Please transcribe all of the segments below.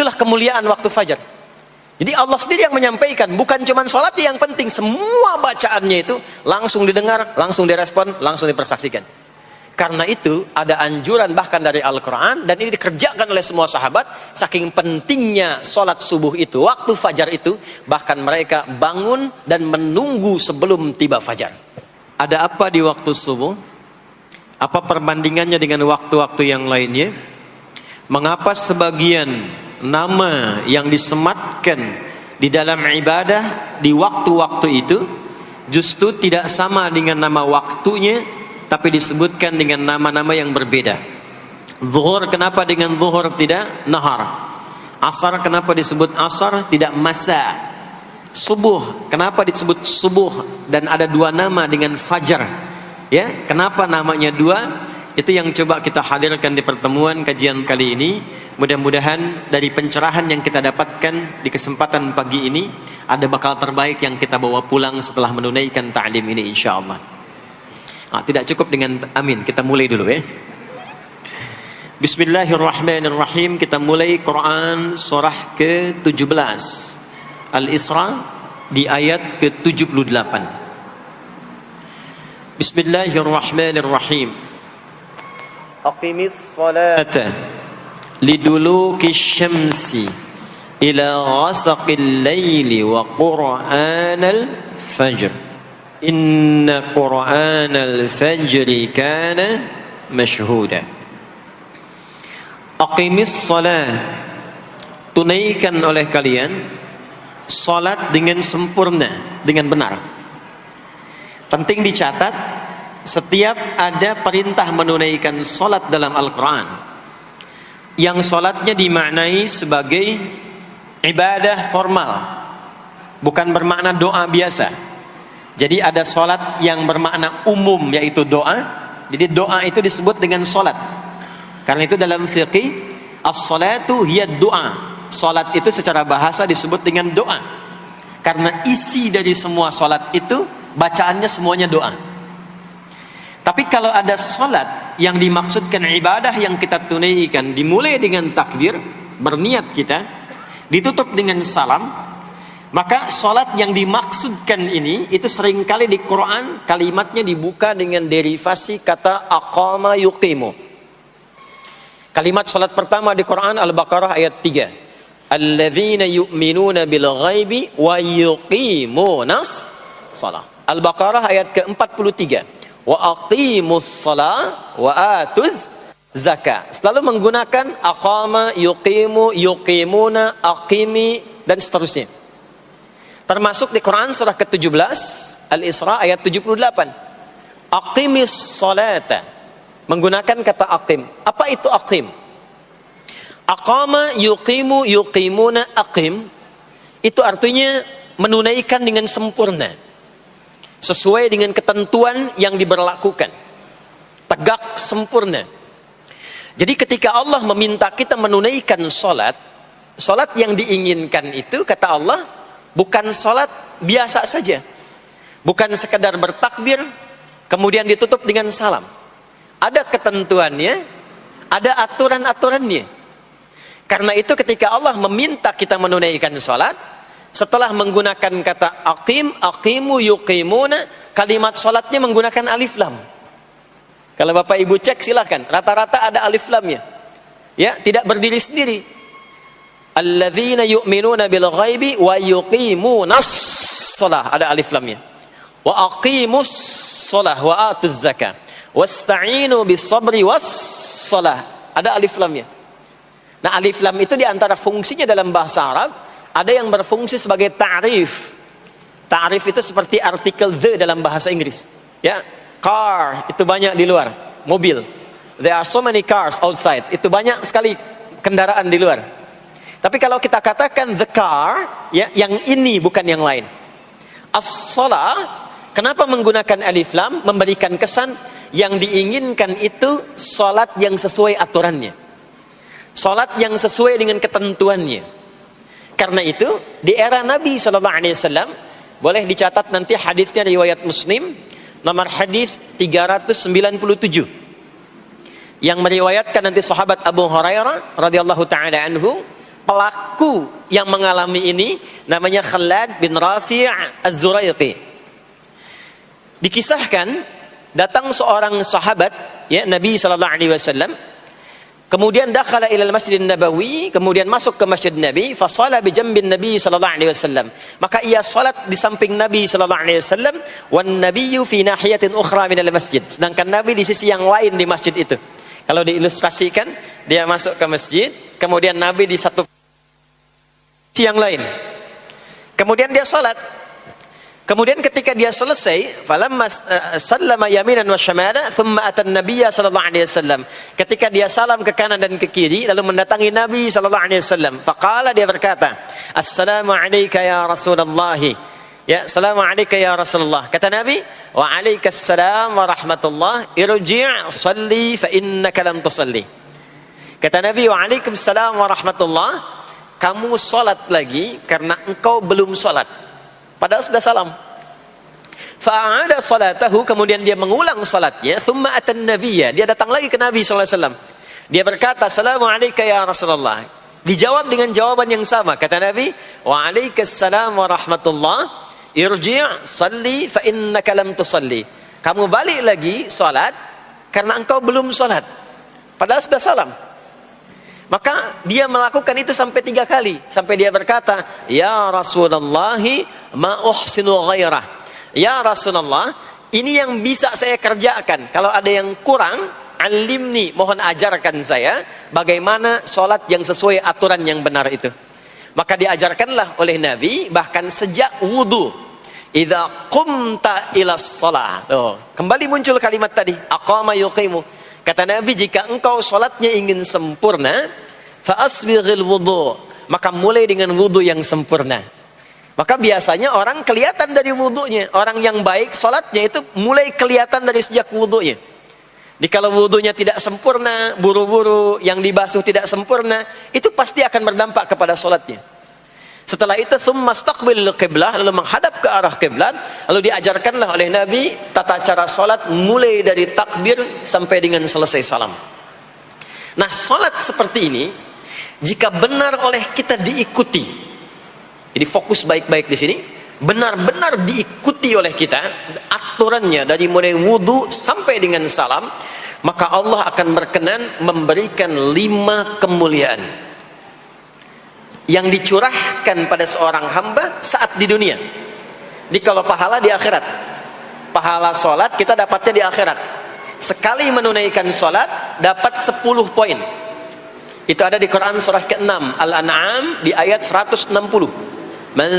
Itulah kemuliaan waktu fajar. Jadi Allah sendiri yang menyampaikan, bukan cuma sholat yang penting, semua bacaannya itu langsung didengar, langsung direspon, langsung dipersaksikan. Karena itu ada anjuran bahkan dari Al-Quran, dan ini dikerjakan oleh semua sahabat, saking pentingnya sholat subuh itu, waktu fajar itu, bahkan mereka bangun dan menunggu sebelum tiba fajar. Ada apa di waktu subuh? Apa perbandingannya dengan waktu-waktu yang lainnya? Mengapa sebagian nama yang disematkan di dalam ibadah di waktu-waktu itu justru tidak sama dengan nama waktunya, tapi disebutkan dengan nama-nama yang berbeda? Zuhur kenapa dengan zuhur tidak nahar? Asar kenapa disebut asar tidak masa? Subuh kenapa disebut subuh dan ada dua nama dengan fajar? Ya, kenapa namanya dua? Itu yang coba kita hadirkan di pertemuan kajian kali ini. Mudah-mudahan dari pencerahan yang kita dapatkan di kesempatan pagi ini ada bakal terbaik yang kita bawa pulang setelah menunaikan ta'lim ini insyaallah. Tidak cukup dengan amin, kita mulai dulu ya. Bismillahirrahmanirrahim. Kita mulai Quran surah ke-17 Al-Isra di ayat ke-78. Bismillahirrahmanirrahim. Aqimis salata liduluki syamsi ila ghasaqil laili wa qur'anal fajr inna qur'anal fajri kana mashhuda. Aqimis salat, tunaikan oleh kalian salat dengan sempurna, dengan benar. Penting dicatat, setiap ada perintah menunaikan salat dalam Al-Quran, yang salatnya dimaknai sebagai ibadah formal, bukan bermakna doa biasa. Jadi ada salat yang bermakna umum, yaitu doa. Jadi doa itu disebut dengan salat. Karena itu dalam fiqih, as-salatu hiya doa. Salat itu secara bahasa disebut dengan doa. Karena isi dari semua salat itu, bacaannya semuanya doa. Tapi kalau ada salat yang dimaksudkan ibadah yang kita tunaikan, dimulai dengan takbir, berniat kita, ditutup dengan salam, maka salat yang dimaksudkan ini, itu seringkali di Quran kalimatnya dibuka dengan derivasi kata aqama yuqimu. Kalimat salat pertama di Quran Al-Baqarah ayat 3. Alladzina yu'minuna bil ghaibi wa yuqimunas shalah. Al-Baqarah ayat ke-43. Wa aqimus shalah wa atuz zakah. Selalu menggunakan aqama, yuqimu, yuqimuna, aqimi dan seterusnya. Termasuk di Quran surah ke-17 Al-Isra ayat 78. Aqimis salata, menggunakan kata aqim. Apa itu aqim? Aqama, yuqimu, yuqimuna, aqim, itu artinya menunaikan dengan sempurna, sesuai dengan ketentuan yang diberlakukan, tegak sempurna. Jadi ketika Allah meminta kita menunaikan salat, salat yang diinginkan itu kata Allah bukan salat biasa saja, bukan sekadar bertakbir kemudian ditutup dengan salam. Ada ketentuannya, ada aturan-aturannya. Karena itu ketika Allah meminta kita menunaikan salat, setelah menggunakan kata aqim, aqimu, yuqimuna, kalimat salatnya menggunakan alif lam. Kalau Bapak Ibu cek silakan, rata-rata ada alif lamnya. Ya, tidak berdiri sendiri. Alladzina yu'minuna bil ghaibi wa yuqimunas shalah, ada alif lamnya. Wa aqimus shalah wa atuz zakah. Wasta'inu bis sabri was shalah, ada alif lamnya. Nah, alif lam itu di antara fungsinya dalam bahasa Arab, ada yang berfungsi sebagai ta'rif. Ta'rif itu seperti artikel the dalam bahasa Inggris. Ya, car itu banyak di luar, mobil. There are so many cars outside. Itu banyak sekali kendaraan di luar. Tapi kalau kita katakan the car, ya, yang ini bukan yang lain. As-shalah, kenapa menggunakan alif lam? Memberikan kesan yang diinginkan itu salat yang sesuai aturannya, salat yang sesuai dengan ketentuannya. Karena itu di era Nabi SAW, boleh dicatat nanti hadisnya riwayat Muslim, nomor hadis 397, yang meriwayatkan nanti sahabat Abu Hurairah radhiyallahu taala anhu, Pelaku yang mengalami ini namanya Khalad bin Rafi' Az-Zuraiqi. Dikisahkan datang seorang sahabat ya Nabi sallallahu alaihi wasallam, kemudian dakhala ila al-Masjid Nabawi, kemudian masuk ke Masjid Nabi, fa shala bi jambin Nabi sallallahu alaihi wasallam. Maka ia salat di samping Nabi sallallahu alaihi wasallam, wan nabiyyu fi nahiyatin ukhra min al-masjid. Sedangkan Nabi di sisi yang lain di masjid itu. Kalau diilustrasikan, dia masuk ke masjid, kemudian Nabi di satu sisi yang lain. Kemudian dia salat. Kemudian ketika dia selesai, falamma sallama yaminan wa shamala, thumma atan nabiyya sallallahu alaihi wasallam. Ketika dia salam ke kanan dan ke kiri, lalu mendatangi Nabi sallallahu alaihi wasallam. Faqala, dia berkata, "Assalamu alayka ya Rasulullah." Ya, "Assalamu alayka ya Rasulullah." Kata Nabi, "Wa alaikassalam wa rahmatullah. Irji' shalli fa innaka lam tusalli." Kata Nabi, "Wa alaikassalam wa rahmatullah." Kamu salat lagi karena engkau belum salat. Padahal sudah salam. Fa'ada salatahu, kemudian dia mengulang salatnya. Thumma atan nabiyya, dia datang lagi ke Nabi sallallahu alaihi wasallam. Dia berkata, "Assalamu alayka ya Rasulullah." Dijawab dengan jawaban yang sama. Kata Nabi, "Wa alaikassalam wa rahmatullah. Irji' salli fa innaka lam tusalli." Kamu balik lagi salat karena engkau belum salat. Padahal sudah salam. Maka dia melakukan itu sampai 3 kali. Sampai dia berkata, "Ya Rasulullah, ma uhsinu ghairah." Ya Rasulullah, ini yang bisa saya kerjakan. Kalau ada yang kurang, alimni, mohon ajarkan saya bagaimana sholat yang sesuai aturan yang benar itu. Maka diajarkanlah oleh Nabi, bahkan sejak wudu. Idza qumta ila shalah. Kembali muncul kalimat tadi, aqama yuqimu. Kata Nabi, jika engkau sholatnya ingin sempurna, fa asbighil wudu, maka mulai dengan wudu yang sempurna. Maka biasanya orang kelihatan dari wudunya. Orang yang baik sholatnya itu mulai kelihatan dari sejak wudunya. Jadi kalau wudunya tidak sempurna, buru-buru, yang dibasuh tidak sempurna, itu pasti akan berdampak kepada sholatnya. Setelah itu, thumma istaqbilil qiblah, lalu menghadap ke arah kiblat, lalu diajarkanlah oleh Nabi tata cara sholat mulai dari takbir sampai dengan selesai salam. Nah, sholat seperti ini, jika benar oleh kita diikuti, jadi fokus baik-baik di sini, benar-benar diikuti oleh kita, aturannya dari mulai wudu sampai dengan salam, maka Allah akan berkenan memberikan 5 kemuliaan yang dicurahkan pada seorang hamba saat di dunia. Jadi kalau pahala di akhirat, pahala sholat kita dapatnya di akhirat. Sekali menunaikan sholat dapat 10 poin. Itu ada di Quran surah ke-6 Al-An'am di ayat 160. Man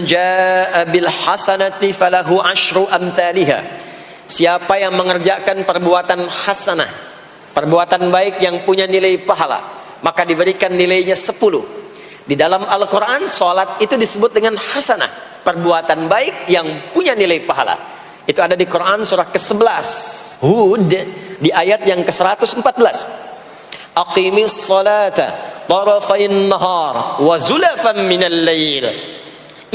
jaa bil hasanati falahu asyru amthaliha. Siapa yang mengerjakan perbuatan hasanah, perbuatan baik yang punya nilai pahala, maka diberikan nilainya 10. Di dalam Al-Quran, sholat itu disebut dengan hasanah, perbuatan baik yang punya nilai pahala. Itu ada di Quran surah ke-11 Hud di ayat yang ke-114. Aqimis salata tarafayn nahar wa zulafan minal lail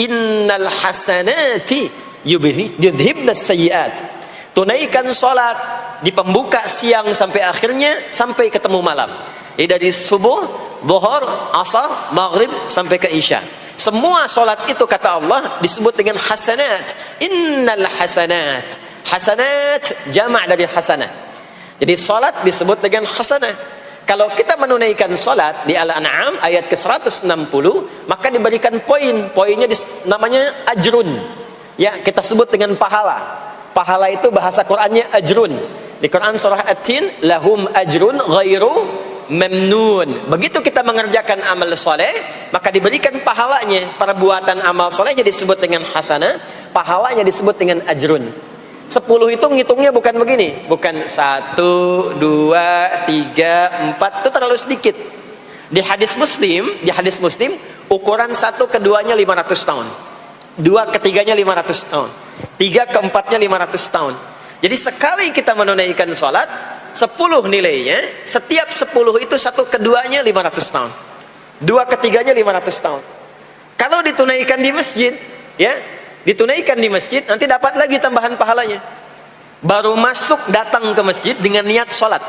innal hasanati yudhibna sayyiat. Tunaikan sholat di pembuka siang sampai akhirnya, sampai ketemu malam. Jadi dari subuh, zuhur, asar, maghrib sampai ke isya. Semua solat itu kata Allah disebut dengan hasanat. Innal hasanat. Hasanat jamak dari hasanah. Jadi solat disebut dengan hasanah. Kalau kita menunaikan solat di Al-An'am ayat ke-160, maka diberikan poin. Poinnya namanya ajrun. Ya, kita sebut dengan pahala. Pahala itu bahasa Qur'annya ajrun. Di Quran surah At-Tin, lahum ajrun ghairu memnun. Begitu kita mengerjakan amal soleh, maka diberikan pahalanya. Perbuatan amal solehnya disebut dengan hasanah, pahalanya disebut dengan ajrun. 10 itu ngitungnya bukan begini, bukan 1, 2, 3, 4, itu terlalu sedikit. Di hadis Muslim, ukuran 1 keduanya 500 tahun, 2 ketiganya 500 tahun, 3 keempatnya 500 tahun. Jadi sekali kita menunaikan sholat, 10 nilainya, setiap 10 itu 1 keduanya 500 tahun, 2 ketiganya 500 tahun. Kalau ditunaikan di masjid, ya, ditunaikan di masjid, nanti dapat lagi tambahan pahalanya. Baru masuk datang ke masjid dengan niat sholat,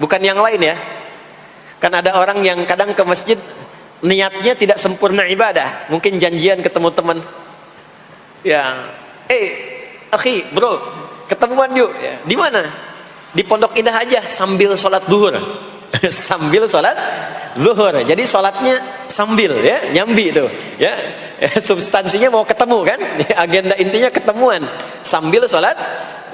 bukan yang lain ya. Kan ada orang yang kadang ke masjid niatnya tidak sempurna ibadah, mungkin janjian ketemu teman, ya, akhi, bro, ketemuan yuk, ya. Di mana? Di Pondok Indah aja, sambil sholat zuhur. Sambil sholat zuhur, jadi sholatnya sambil, ya, nyambi itu, ya. Substansinya mau ketemu kan, agenda intinya ketemuan sambil sholat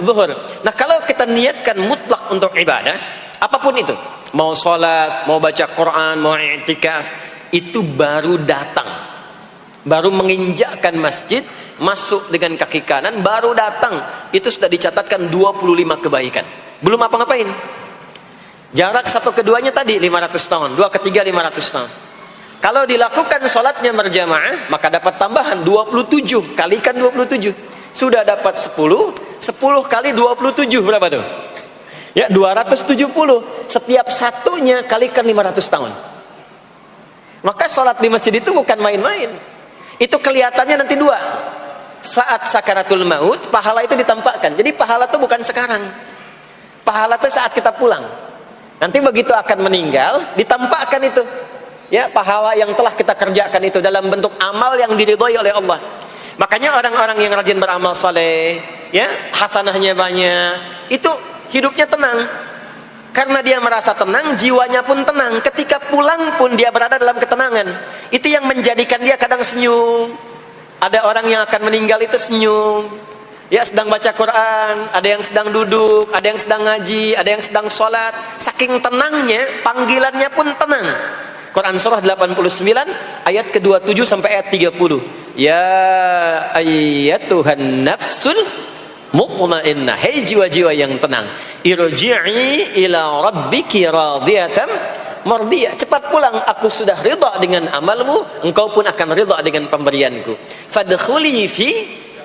zuhur. Nah, kalau kita niatkan mutlak untuk ibadah, apapun itu, mau sholat, mau baca Quran, mau i'tikaf, itu baru datang, baru menginjakkan masjid, masuk dengan kaki kanan, baru datang, itu sudah dicatatkan 25 kebaikan, belum apa-ngapain. Jarak satu keduanya tadi 500 tahun, dua ketiga 500 tahun. Kalau dilakukan sholatnya berjamaah, maka dapat tambahan 27, kalikan 27, sudah dapat 10 kali 27 berapa tuh? Ya, 270. Setiap satunya kalikan 500 tahun. Maka sholat di masjid itu bukan main-main. Itu kelihatannya nanti dua. Saat sakaratul maut, pahala itu ditampakkan. Jadi pahala itu bukan sekarang. Pahala itu saat kita pulang. Nanti begitu akan meninggal, ditampakkan itu. Ya, pahala yang telah kita kerjakan itu dalam bentuk amal yang diridhoi oleh Allah. Makanya orang-orang yang rajin beramal saleh, ya, hasanahnya banyak, itu hidupnya tenang. Karena dia merasa tenang, jiwanya pun tenang. Ketika pulang pun dia berada dalam ketenangan. Itu yang menjadikan dia kadang senyum. Ada orang yang akan meninggal itu senyum. Ya, sedang baca Quran, ada yang sedang duduk, ada yang sedang ngaji, ada yang sedang sholat. Saking tenangnya, panggilannya pun tenang. Quran surah 89 ayat ke-27 sampai ayat 30. Ya ayyatuhan nafsul mutmainnah, hei jiwa-jiwa yang tenang, irji'i ila rabbiki radiyatan mardiyah, cepat pulang, aku sudah ridha dengan amalmu, engkau pun akan ridha dengan pemberianku. Fadkhuli fi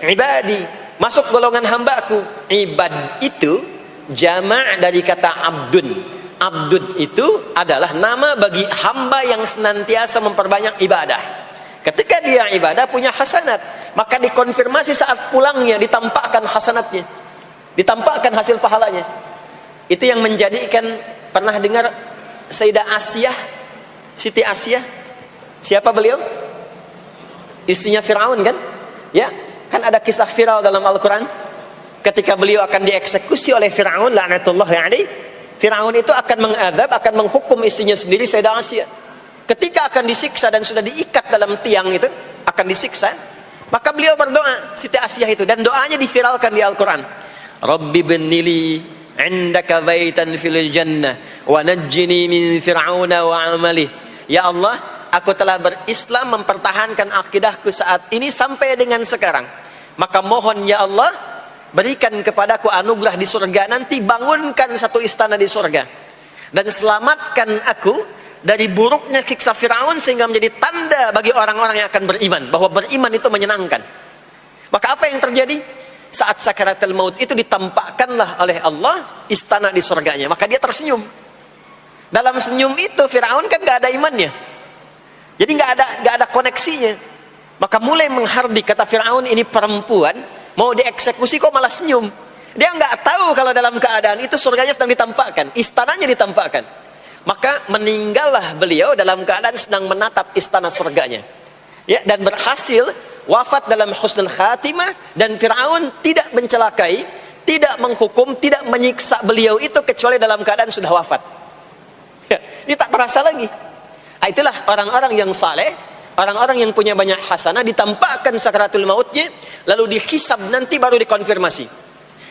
ibadi, masuk golongan hambaku. Ibad itu jama' dari kata abdun. Abdun itu adalah nama bagi hamba yang senantiasa memperbanyak ibadah. Ketika dia ibadah punya hasanat, maka dikonfirmasi saat pulangnya, ditampakkan hasanatnya, ditampakkan hasil pahalanya. Itu yang menjadikan, pernah dengar Sayyidah Asyah, Siti Asyah? Siapa beliau? Istrinya Fir'aun kan? Ya, kan ada kisah viral dalam Al-Quran. Ketika beliau akan dieksekusi oleh Fir'aun, la'natullahi alaihi, Fir'aun itu akan mengadab, akan menghukum istrinya sendiri, Sayyidah Asyah. Ketika akan disiksa dan sudah diikat dalam tiang itu, akan disiksa, maka beliau berdoa, Siti Asyah itu, dan doanya diviralkan di Al-Quran. Rabbi bnili indaka baitan fil jannah wa najjini min fir'auna wa amalih. Ya Allah, aku telah berislam, mempertahankan akidahku saat ini sampai dengan sekarang. Maka mohon ya Allah, berikan kepadaku anugerah di surga nanti, bangunkan satu istana di surga, dan selamatkan aku dari buruknya siksa Fir'aun, sehingga menjadi tanda bagi orang-orang yang akan beriman, bahwa beriman itu menyenangkan. Maka apa yang terjadi? Saat sakaratul maut itu ditampakkanlah oleh Allah istana di surganya, maka dia tersenyum. Dalam senyum itu Fir'aun kan gak ada imannya, jadi gak ada koneksinya. Maka mulai menghardik, kata Fir'aun, ini perempuan mau dieksekusi kok malah senyum. Dia nggak tahu kalau dalam keadaan itu surganya sedang ditampakkan, istananya ditampakkan. Maka meninggallah beliau dalam keadaan sedang menatap istana surganya, ya, dan berhasil wafat dalam husnul khatimah. Dan Fir'aun tidak mencelakai, tidak menghukum, tidak menyiksa beliau itu kecuali dalam keadaan sudah wafat, ya, ini tak terasa lagi. Nah, itulah orang-orang yang saleh, orang-orang yang punya banyak hasanah, ditampakkan sakaratul mautnya, lalu dihisab, nanti baru dikonfirmasi.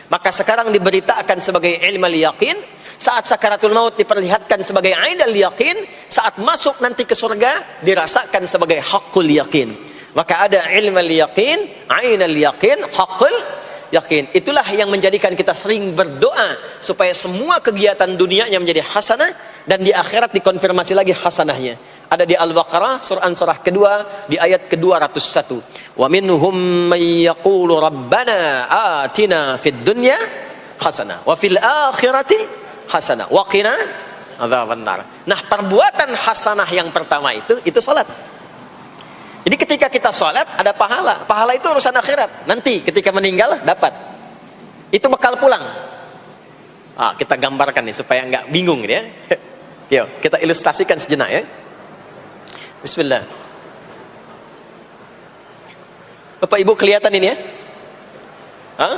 Maka sekarang diberitakan sebagai ilmal yaqin, saat sakaratul maut diperlihatkan sebagai ainal yaqin, saat masuk nanti ke surga dirasakan sebagai haqqul yaqin. Maka ada ilmal yaqin, ainal yaqin, haqqul yaqin. Itulah yang menjadikan kita sering berdoa supaya semua kegiatan dunianya menjadi hasanah, dan di akhirat dikonfirmasi lagi hasanahnya. Ada di Al-Baqarah surah kedua di ayat ke-201. Wa minhum may yaqulu rabbana atina fid dunya hasanah wa fil akhirati hasanah wa qina adzabannar. Nah, perbuatan hasanah yang pertama itu salat. Jadi ketika kita salat ada pahala. Pahala itu urusan akhirat. Nanti ketika meninggal dapat. Itu bekal pulang. Kita gambarkan nih supaya enggak bingung ya. Yuk, kita ilustrasikan sejenak ya. Bismillah. Bapak Ibu kelihatan ini ya? Hah?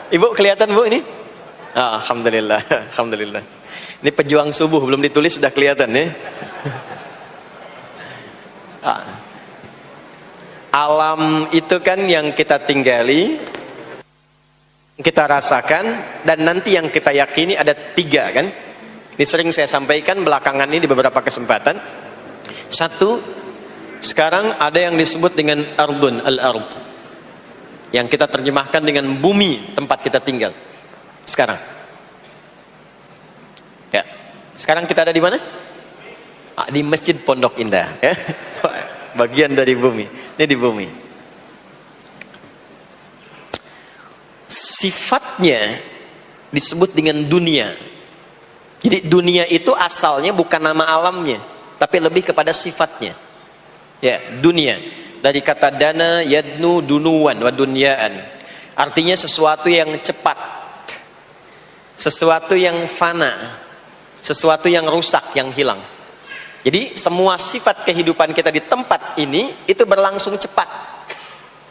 Ibu kelihatan Bu ini? Ah, alhamdulillah, alhamdulillah. Ini pejuang subuh belum ditulis sudah kelihatan ya. Alam itu kan yang kita tinggali, kita rasakan, dan nanti yang kita yakini ada 3 kan. Ini sering saya sampaikan belakangan ini di beberapa kesempatan. 1, sekarang ada yang disebut dengan ardun, al-ard, yang kita terjemahkan dengan bumi tempat kita tinggal sekarang. Ya, sekarang kita ada di mana? Di Masjid Pondok Indah ya. Bagian dari bumi. Ini di bumi. Sifatnya disebut dengan dunia. Jadi dunia itu asalnya bukan nama alamnya, tapi lebih kepada sifatnya. Ya, dunia. Dari kata dana, yadnu, dunuan, wa dunyaan. Artinya sesuatu yang cepat, sesuatu yang fana, sesuatu yang rusak, yang hilang. Jadi semua sifat kehidupan kita di tempat ini itu berlangsung cepat.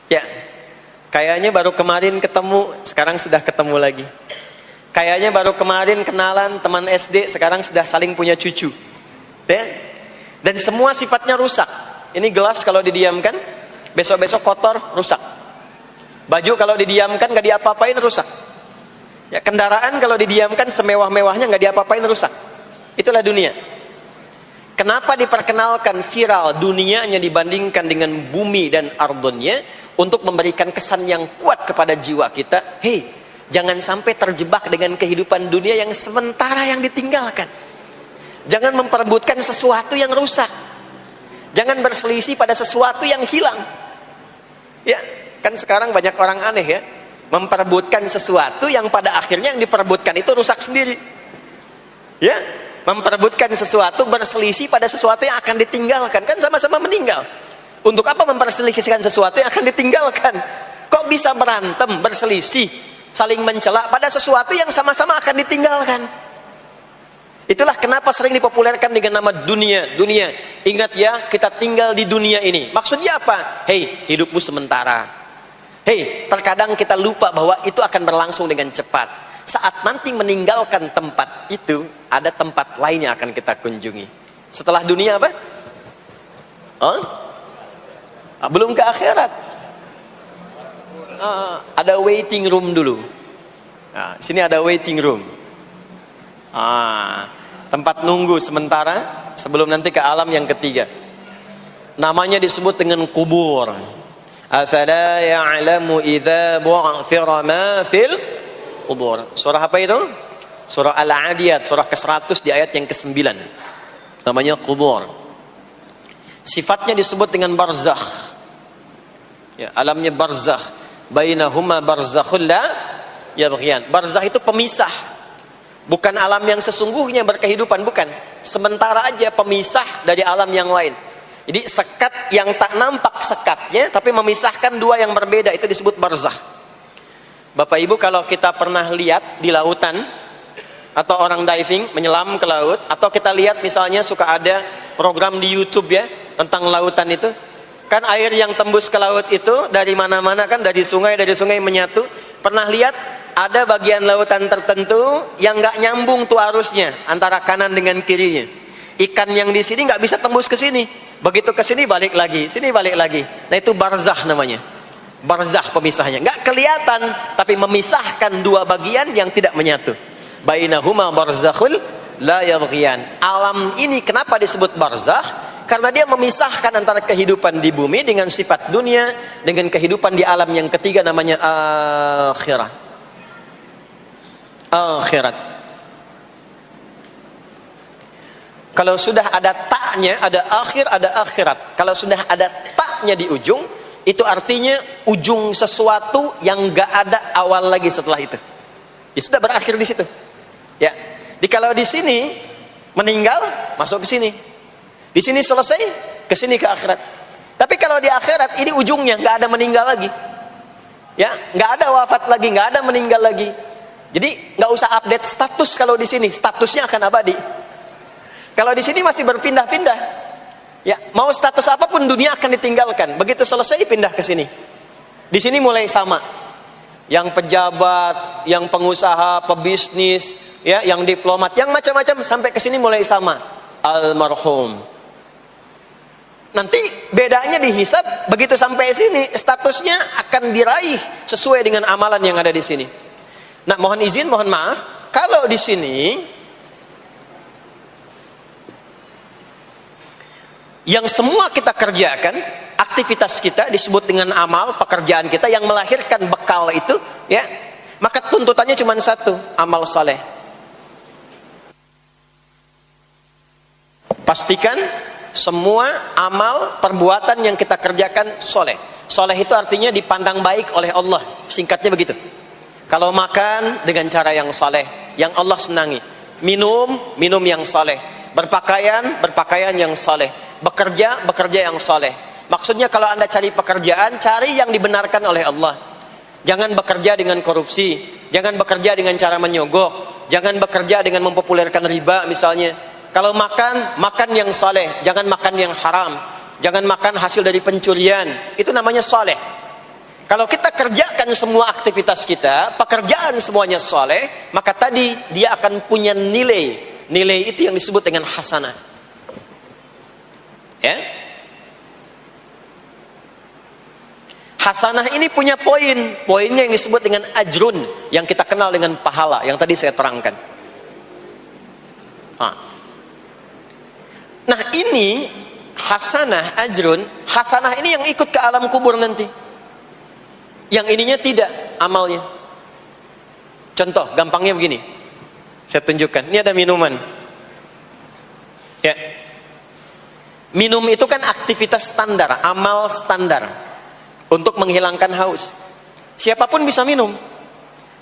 Ya, kayaknya baru kemarin ketemu, sekarang sudah ketemu lagi. Kayaknya baru kemarin kenalan teman SD, sekarang sudah saling punya cucu. Ya? Dan semua sifatnya rusak. Ini gelas kalau didiamkan, besok-besok kotor, rusak. Baju kalau didiamkan nggak diapa-apain, rusak. Ya, kendaraan kalau didiamkan semewah-mewahnya nggak diapa-apain, rusak. Itulah dunia. Kenapa diperkenalkan viral dunianya dibandingkan dengan bumi dan ardonnya? Untuk memberikan kesan yang kuat kepada jiwa kita. Hei, jangan sampai terjebak dengan kehidupan dunia yang sementara yang ditinggalkan. Jangan memperebutkan sesuatu yang rusak. Jangan berselisih pada sesuatu yang hilang. Ya, kan sekarang banyak orang aneh ya, memperebutkan sesuatu yang pada akhirnya yang diperebutkan itu rusak sendiri. Ya, memperebutkan sesuatu, berselisih pada sesuatu yang akan ditinggalkan, kan sama-sama meninggal. Untuk apa memperselisihkan sesuatu yang akan ditinggalkan? Kok bisa berantem, berselisih, saling mencela pada sesuatu yang sama-sama akan ditinggalkan? Itulah kenapa sering dipopulerkan dengan nama dunia. Dunia, ingat ya, kita tinggal di dunia ini. Maksudnya apa? Hei, hidupmu sementara. Hei, terkadang kita lupa bahwa itu akan berlangsung dengan cepat. Saat nanti meninggalkan tempat itu, ada tempat lain yang akan kita kunjungi. Setelah dunia apa? Belum ke akhirat. Ada waiting room dulu. Nah, sini ada waiting room. Tempat nunggu sementara sebelum nanti ke alam yang ketiga. Namanya disebut dengan kubur. Afala ya'lamu idza bu'thira ma fil kubur. Surah apa itu? Surah Al-Adiyat, surah ke-100 di ayat yang ke-9. Namanya kubur. Sifatnya disebut dengan barzakh. Ya, alamnya barzakh. Bainahuma barzakhul la yabghiyan. Barzakh itu pemisah. Bukan alam yang sesungguhnya berkehidupan, bukan. Sementara aja pemisah dari alam yang lain. Jadi sekat yang tak nampak sekatnya, tapi memisahkan dua yang berbeda, itu disebut barzakh. Bapak Ibu, kalau kita pernah lihat di lautan, atau orang diving, menyelam ke laut, atau kita lihat misalnya suka ada program di YouTube ya, tentang lautan itu, kan air yang tembus ke laut itu, dari mana-mana kan, dari sungai menyatu. Pernah lihat? Ada bagian lautan tertentu yang nggak nyambung tuh arusnya antara kanan dengan kirinya. Ikan yang di sini nggak bisa tembus ke sini. Begitu ke sini balik lagi, sini balik lagi. Nah itu barzakh namanya. Barzakh pemisahnya. Nggak kelihatan, tapi memisahkan dua bagian yang tidak menyatu. Bainahuma barzakhul la yabghiyan. Alam ini kenapa disebut barzakh? Karena dia memisahkan antara kehidupan di bumi dengan sifat dunia dengan kehidupan di alam yang ketiga namanya akhirat. Akhirat. Kalau sudah ada taknya, ada akhir, ada akhirat. Kalau sudah ada taknya di ujung, itu artinya ujung sesuatu yang gak ada awal lagi setelah itu. Ya sudah berakhir di situ. Ya. Jadi kalau di sini meninggal, masuk ke sini. Di sini selesai, ke sini ke akhirat. Tapi kalau di akhirat ini ujungnya gak ada meninggal lagi. Ya, gak ada wafat lagi, gak ada meninggal lagi. Jadi nggak usah update status kalau di sini, statusnya akan abadi. Kalau di sini masih berpindah-pindah. Ya, mau status apapun dunia akan ditinggalkan. Begitu selesai pindah ke sini. Di sini mulai sama. Yang pejabat, yang pengusaha, pebisnis, ya, yang diplomat, yang macam-macam sampai ke sini mulai sama. Almarhum. Nanti bedanya dihisab, begitu sampai sini statusnya akan diraih sesuai dengan amalan yang ada di sini. Nah, mohon izin, mohon maaf, kalau di sini yang semua kita kerjakan, aktivitas kita disebut dengan amal, pekerjaan kita yang melahirkan bekal itu, ya, maka tuntutannya cuma satu, amal saleh. Pastikan semua amal perbuatan yang kita kerjakan soleh. Soleh itu artinya dipandang baik oleh Allah, singkatnya begitu. Kalau makan dengan cara yang soleh, yang Allah senangi. Minum yang soleh. Berpakaian yang soleh. Bekerja yang soleh. Maksudnya kalau Anda cari pekerjaan, cari yang dibenarkan oleh Allah. Jangan bekerja dengan korupsi, jangan bekerja dengan cara menyogok, jangan bekerja dengan mempopulerkan riba misalnya. Kalau makan yang soleh, jangan makan yang haram, jangan makan hasil dari pencurian, itu namanya soleh. Kalau kita kerjakan semua aktivitas kita, pekerjaan semuanya soleh, maka tadi dia akan punya nilai. Nilai itu yang disebut dengan hasanah. Ya. Hasanah ini punya poinnya yang disebut dengan ajrun, yang kita kenal dengan pahala, yang tadi saya terangkan. Nah ini hasanah, ajrun, hasanah ini yang ikut ke alam kubur nanti. Yang ininya tidak amalnya. Contoh gampangnya begini, saya tunjukkan. Ini ada minuman. Ya. Minum itu kan aktivitas standar, amal standar untuk menghilangkan haus. Siapapun bisa minum.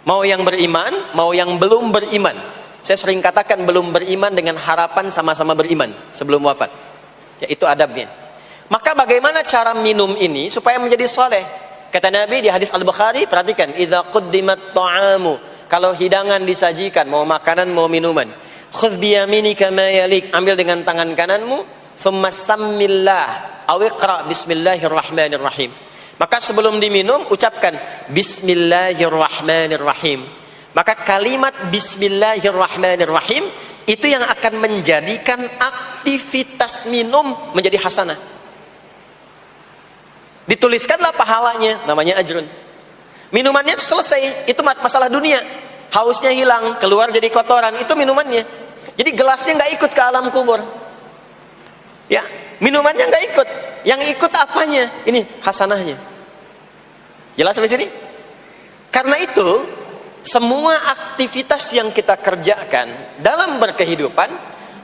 Mau yang beriman, mau yang belum beriman. Saya sering katakan belum beriman dengan harapan sama-sama beriman sebelum wafat. Ya, itu adabnya. Maka bagaimana cara minum ini supaya menjadi soleh? Kata Nabi di hadis Al-Bukhari, perhatikan, idza quddimat ta'amu, kalau hidangan disajikan, mau makanan mau minuman, khudh bi yaminika ma yalik, ambil dengan tangan kananmu, thumma sammillah aw iqra bismillahirrahmanirrahim. Maka sebelum diminum ucapkan bismillahirrahmanirrahim. Maka kalimat bismillahirrahmanirrahim itu yang akan menjadikan aktivitas minum menjadi hasanah. Dituliskanlah pahalanya, namanya ajrun. Minumannya selesai, itu masalah dunia. Hausnya hilang, keluar jadi kotoran, itu minumannya. Jadi gelasnya nggak ikut ke alam kubur. Ya, minumannya nggak ikut. Yang ikut apanya? Ini hasanahnya. Jelas sampai sini? Karena itu, semua aktivitas yang kita kerjakan dalam berkehidupan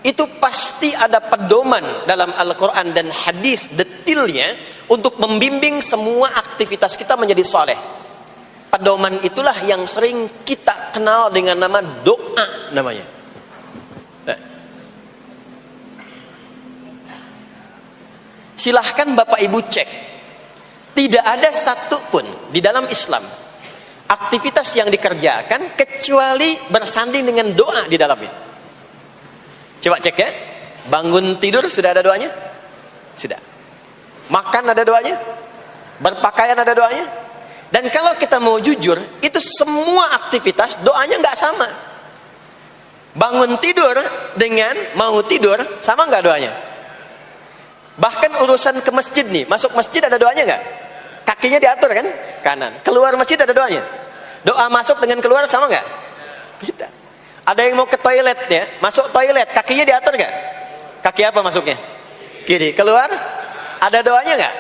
itu pasti ada pedoman dalam Al-Quran dan hadis detailnya untuk membimbing semua aktivitas kita menjadi soleh. Pedoman itulah yang sering kita kenal dengan nama doa namanya. Silahkan Bapak Ibu cek, tidak ada satupun di dalam Islam aktivitas yang dikerjakan kecuali bersanding dengan doa di dalamnya. Coba cek ya, bangun tidur sudah ada doanya? Sudah. Makan ada doanya? Berpakaian ada doanya? Dan kalau kita mau jujur, itu semua aktivitas doanya nggak sama. Bangun tidur dengan mau tidur sama nggak doanya? Bahkan urusan ke masjid nih, masuk masjid ada doanya nggak? Kakinya diatur kan? Kanan. Keluar masjid ada doanya. Doa masuk dengan keluar sama nggak? Beda. Ada yang mau ke toilet ya, masuk toilet, kakinya diatur nggak? Kaki apa masuknya? Kiri. Keluar? Ada doanya nggak?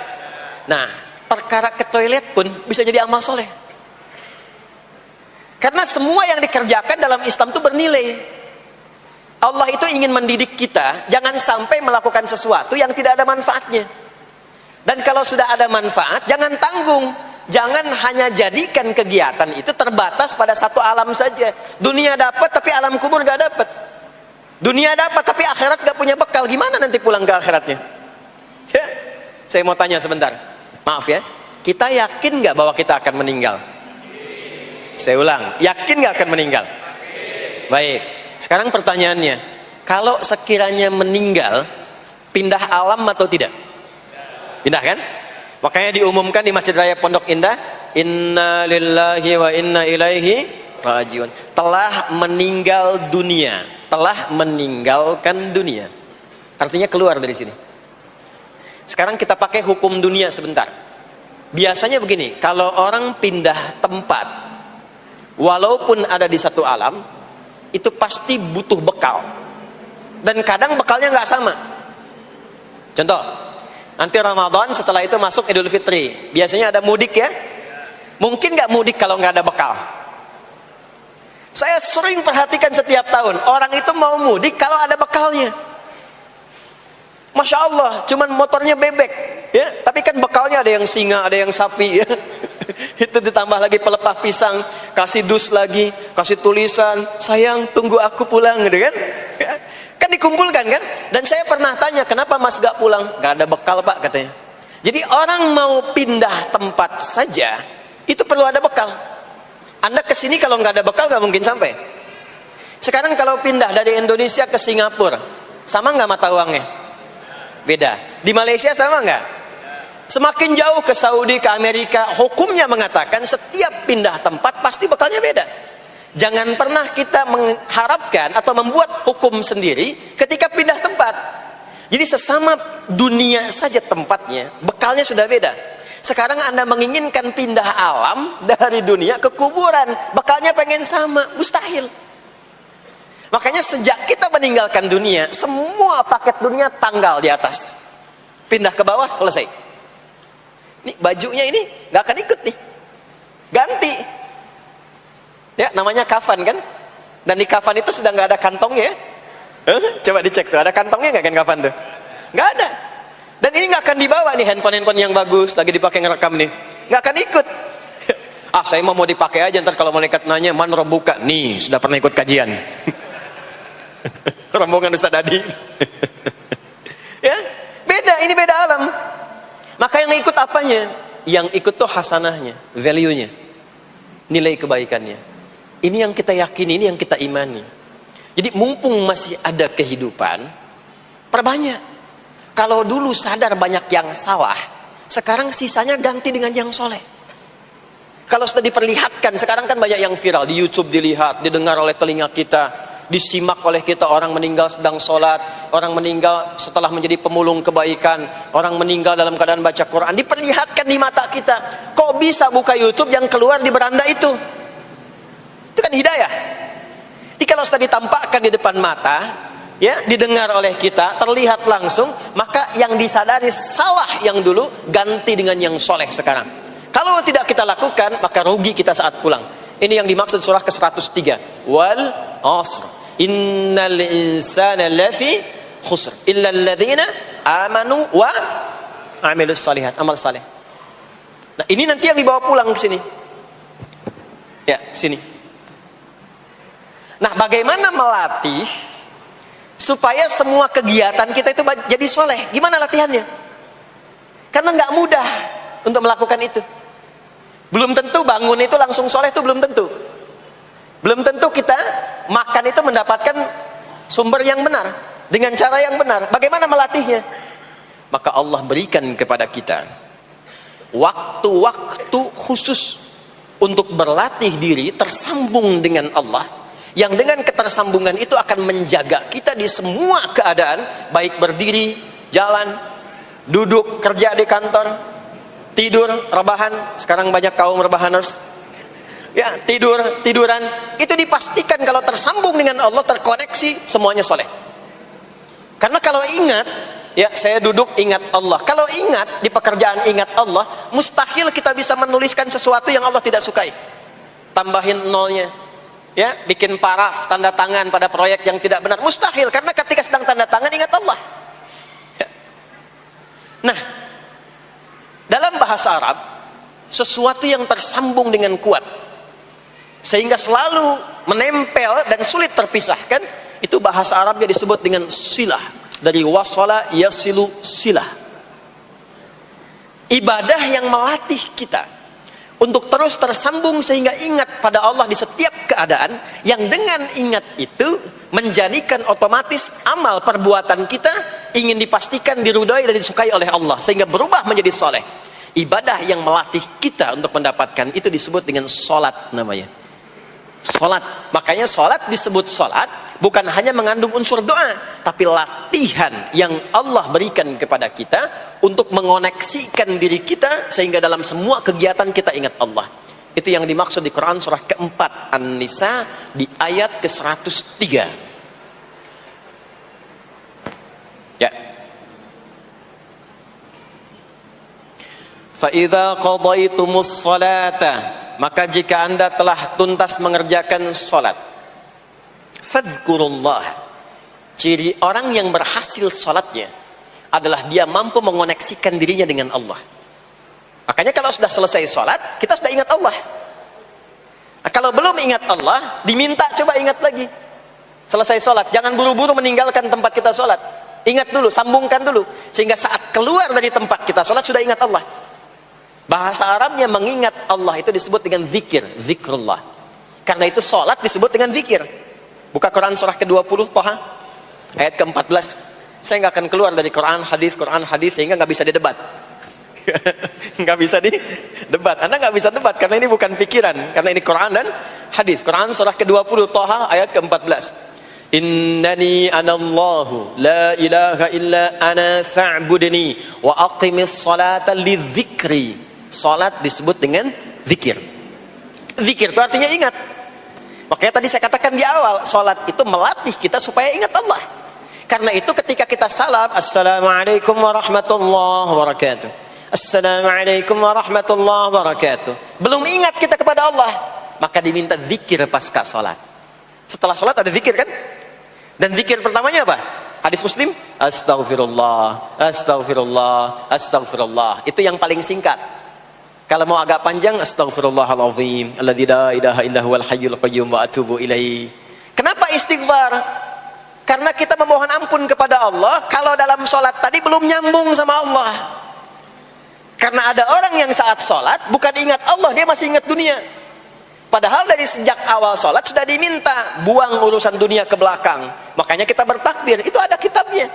Nah, perkara ke toilet pun bisa jadi amal soleh. Karena semua yang dikerjakan dalam Islam itu bernilai. Allah itu ingin mendidik kita, jangan sampai melakukan sesuatu yang tidak ada manfaatnya. Dan kalau sudah ada manfaat, jangan tanggung. Jangan hanya jadikan kegiatan itu terbatas pada satu alam saja. Dunia dapat tapi alam kubur gak dapat. Dunia dapat tapi akhirat gak punya bekal. Gimana nanti pulang ke akhiratnya? Ya, saya mau tanya sebentar. Maaf ya, kita yakin gak bahwa kita akan meninggal? Saya ulang, yakin gak akan meninggal? Baik, sekarang pertanyaannya, kalau sekiranya meninggal, pindah alam atau tidak? Pindah kan? Makanya diumumkan di Masjid Raya Pondok Indah, inna lillahi wa inna ilaihi rajiun. Telah meninggal dunia, telah meninggalkan dunia. Artinya keluar dari sini. Sekarang kita pakai hukum dunia sebentar. Biasanya begini, kalau orang pindah tempat, walaupun ada di satu alam, itu pasti butuh bekal. Dan kadang bekalnya nggak sama. Contoh, nanti Ramadan, setelah itu masuk Idul Fitri. Biasanya ada mudik ya. Mungkin nggak mudik kalau nggak ada bekal. Saya sering perhatikan setiap tahun, orang itu mau mudik kalau ada bekalnya. Masya Allah, cuman motornya bebek, ya. Tapi kan bekalnya ada yang singa, ada yang sapi, ya. Itu ditambah lagi pelepah pisang, kasih dus lagi, kasih tulisan, sayang tunggu aku pulang, gitu kan? Ya. Kan dikumpulkan kan? Dan saya pernah tanya, kenapa mas gak pulang? Gak ada bekal pak katanya. Jadi orang mau pindah tempat saja, itu perlu ada bekal. Anda kesini kalau nggak ada bekal nggak mungkin sampai. Sekarang kalau pindah dari Indonesia ke Singapura, sama nggak mata uangnya? Beda. Di Malaysia sama nggak? Semakin jauh ke Saudi, ke Amerika, hukumnya mengatakan setiap pindah tempat pasti bekalnya beda. Jangan pernah kita mengharapkan atau membuat hukum sendiri ketika pindah tempat. Jadi sesama dunia saja tempatnya, bekalnya sudah beda. Sekarang Anda menginginkan pindah alam dari dunia ke kuburan, bekalnya pengen sama, mustahil. Makanya sejak kita meninggalkan dunia, semua paket dunia tanggal di atas, pindah ke bawah, selesai. Nih bajunya ini nggak akan ikut nih, ganti. Ya namanya kafan kan, dan di kafan itu sudah nggak ada kantongnya. Coba dicek tuh, ada kantongnya nggak kan kafan tuh? Nggak ada. Dan ini nggak akan dibawa nih handphone yang bagus, lagi dipakai ngerekam nih, nggak akan ikut. Ah saya mau dipakai aja, ntar kalau malaikat nanya man robuka, nih sudah pernah ikut kajian. Rombongan Ustaz Adi. Ya, beda, ini beda alam. Maka yang ikut apanya? Yang ikut tuh hasanahnya, value-nya, nilai kebaikannya. Ini yang kita yakini, ini yang kita imani. Jadi mumpung masih ada kehidupan, perbanyak. Kalau dulu sadar banyak yang salah, sekarang sisanya ganti dengan yang soleh. Kalau sudah diperlihatkan, sekarang kan banyak yang viral di YouTube, dilihat, didengar oleh telinga kita, disimak oleh kita, orang meninggal sedang sholat, orang meninggal setelah menjadi pemulung kebaikan, orang meninggal dalam keadaan baca Quran, diperlihatkan di mata kita. Kok bisa buka YouTube yang keluar di beranda itu? Itu kan hidayah. Jadi kalau sudah ditampakkan di depan mata, ya, didengar oleh kita, terlihat langsung, maka yang disadari salah yang dulu ganti dengan yang soleh sekarang. Kalau tidak kita lakukan, maka rugi kita saat pulang. Ini yang dimaksud surah ke-103. Wal asr. Innal insana lafi khusr illa alladhina amanu wa amilus salihat, amal saleh. Nah, ini nanti yang dibawa pulang ke sini. Ya, sini. Nah, bagaimana melatih supaya semua kegiatan kita itu jadi soleh? Gimana latihannya? Karena nggak mudah untuk melakukan itu. Belum tentu bangun itu langsung soleh, itu belum tentu. Belum tentu kita makan itu mendapatkan sumber yang benar, dengan cara yang benar. Bagaimana melatihnya? Maka Allah berikan kepada kita waktu-waktu khusus untuk berlatih diri tersambung dengan Allah, yang dengan ketersambungan itu akan menjaga kita di semua keadaan, baik berdiri, jalan, duduk, kerja di kantor, tidur, rebahan. Sekarang banyak kaum rebahaners, ya, tiduran, itu dipastikan kalau tersambung dengan Allah, terkoneksi, semuanya soleh. Karena kalau ingat, ya saya duduk ingat Allah. Kalau ingat di pekerjaan ingat Allah, mustahil kita bisa menuliskan sesuatu yang Allah tidak sukai. Tambahin nolnya, ya, bikin paraf, tanda tangan pada proyek yang tidak benar, mustahil. Karena ketika sedang tanda tangan ingat Allah. Ya. Nah, dalam bahasa Arab, sesuatu yang tersambung dengan kuat, sehingga selalu menempel dan sulit terpisahkan, itu bahasa Arabnya disebut dengan silah. Dari wasala yasilu silah. Ibadah yang melatih kita untuk terus tersambung sehingga ingat pada Allah di setiap keadaan, yang dengan ingat itu menjadikan otomatis amal perbuatan kita ingin dipastikan diridhai dan disukai oleh Allah sehingga berubah menjadi soleh. Ibadah yang melatih kita untuk mendapatkan itu disebut dengan solat namanya. Solat. Makanya solat disebut solat bukan hanya mengandung unsur doa, tapi latihan yang Allah berikan kepada kita untuk mengoneksikan diri kita sehingga dalam semua kegiatan kita ingat Allah. Itu yang dimaksud di Quran surah keempat An-Nisa di ayat ke-103. Ya. Fa idza qadaitumus salata, maka jika Anda telah tuntas mengerjakan salat, fadhkurullah. Ciri orang yang berhasil salatnya adalah dia mampu mengoneksikan dirinya dengan Allah. Makanya kalau sudah selesai salat, kita sudah ingat Allah. Nah, kalau belum ingat Allah, diminta coba ingat lagi. Selesai salat, jangan buru-buru meninggalkan tempat kita salat. Ingat dulu, sambungkan dulu sehingga saat keluar dari tempat kita salat sudah ingat Allah. Bahasa Arabnya mengingat Allah itu disebut dengan zikir, zikrullah. Karena itu salat disebut dengan zikir. Buka Quran surah ke-20 Thaha ayat ke-14. Saya nggak akan keluar dari Quran hadis sehingga nggak bisa didebat. Nggak bisa didebat. Anda nggak bisa debat karena ini bukan pikiran, karena ini Quran dan hadis. Quran surah ke-20 Thaha ayat ke-14. Innani anallahu la ilaha illa ana fa'budni wa aqimis salata lidzikri. Salat disebut dengan zikir. Zikir itu artinya ingat. Makanya tadi saya katakan di awal, salat itu melatih kita supaya ingat Allah. Karena itu ketika kita salam, assalamualaikum warahmatullahi wabarakatuh, assalamualaikum warahmatullahi wabarakatuh, belum ingat kita kepada Allah, maka diminta zikir pasca salat. Setelah salat ada zikir kan? Dan zikir pertamanya apa? Hadis Muslim, astaghfirullah, astaghfirullah, astaghfirullah. Itu yang paling singkat. Kalau mau agak panjang, astaghfirullahalazim, alladzi la ilaha illa huwal hayyul qayyum wa atubu ilaihi. Kenapa istighfar? Karena kita memohon ampun kepada Allah kalau dalam salat tadi belum nyambung sama Allah. Karena ada orang yang saat salat bukan ingat Allah, dia masih ingat dunia. Padahal dari sejak awal salat sudah diminta buang urusan dunia ke belakang. Makanya kita bertakbir, itu ada kitabnya.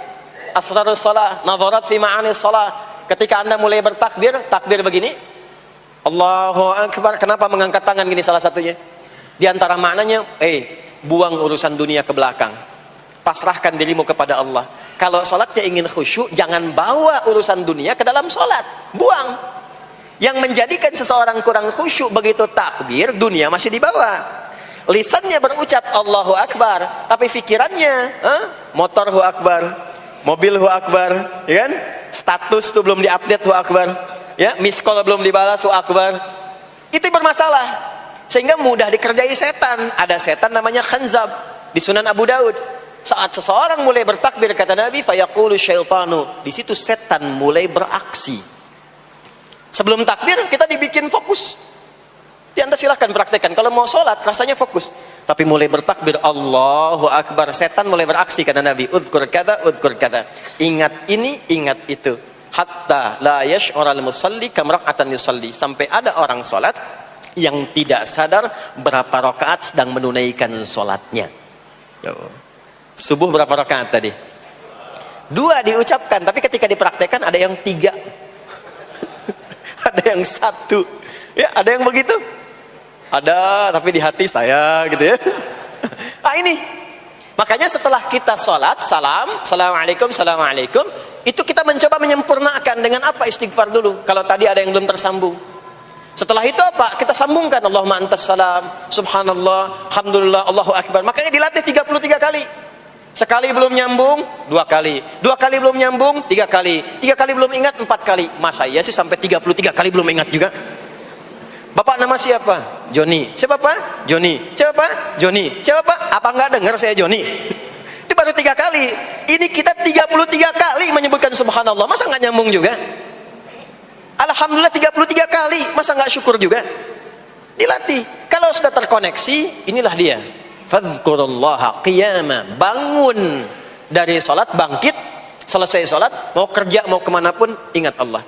Asrarus shalah, nadharat fi ma'anis shalah. Ketika Anda mulai bertakbir, takbir begini, Allahu Akbar. Kenapa mengangkat tangan gini salah satunya? Di antara maknanya, buang urusan dunia ke belakang. Pasrahkan dirimu kepada Allah. Kalau salatnya ingin khusyuk, jangan bawa urusan dunia ke dalam salat. Buang. Yang menjadikan seseorang kurang khusyuk begitu takbir, dunia masih dibawa. Lisannya berucap Allahu Akbar, tapi pikirannya, motor hu akbar, mobil hu akbar, ya kan? Status tuh belum diupdate hu akbar. Ya, miss call belum dibalas, akbar. Itu bermasalah. Sehingga mudah dikerjai setan. Ada setan namanya khanzab di Sunan Abu Daud. Saat seseorang mulai bertakbir kata Nabi, fayaqulu syaitanu, di situ setan mulai beraksi. Sebelum takbir kita dibikin fokus. Anda silahkan praktekkan. Kalau mau sholat rasanya fokus. Tapi mulai bertakbir Allahu Akbar, setan mulai beraksi kata Nabi. Udhkur kada, udhkur kada. Ingat ini, ingat itu. Hatta la yash'ural musalli kamra'atan yusalli, sampai ada orang salat yang tidak sadar berapa rakaat sedang menunaikan salatnya. Subuh berapa rakaat tadi? 2 diucapkan, tapi ketika dipraktekkan ada yang 3. Ada yang 1. Ya, ada yang begitu. Ada, tapi di hati saya gitu ya. Nah ini. Makanya setelah kita salat, salam, assalamualaikum, assalamualaikum, itu kita mencoba menyempurnakan dengan apa? Istighfar dulu. Kalau tadi ada yang belum tersambung. Setelah itu apa? Kita sambungkan. Allahumma antas salam, subhanallah, alhamdulillah, Allahu Akbar. Makanya dilatih 33 kali. Sekali belum nyambung, 2 kali. 2 kali belum nyambung, 3 kali. 3 kali belum ingat, 4 kali. Masa iya sih sampai 33 kali belum ingat juga? Bapak nama siapa? Joni. Siapa Pak? Joni. Siapa Pak? Joni. Siapa Pak? Apa enggak dengar saya Joni? Itu baru 3 kali. Ini kita 33 kali menyebutkan subhanallah. Masa enggak nyambung juga? Alhamdulillah 33 kali. Masa enggak syukur juga? Dilatih. Kalau sudah terkoneksi, inilah dia. Fadhkurullaha qiyama. Bangun dari salat, bangkit. Selesai salat, mau kerja, mau kemanapun, ingat Allah.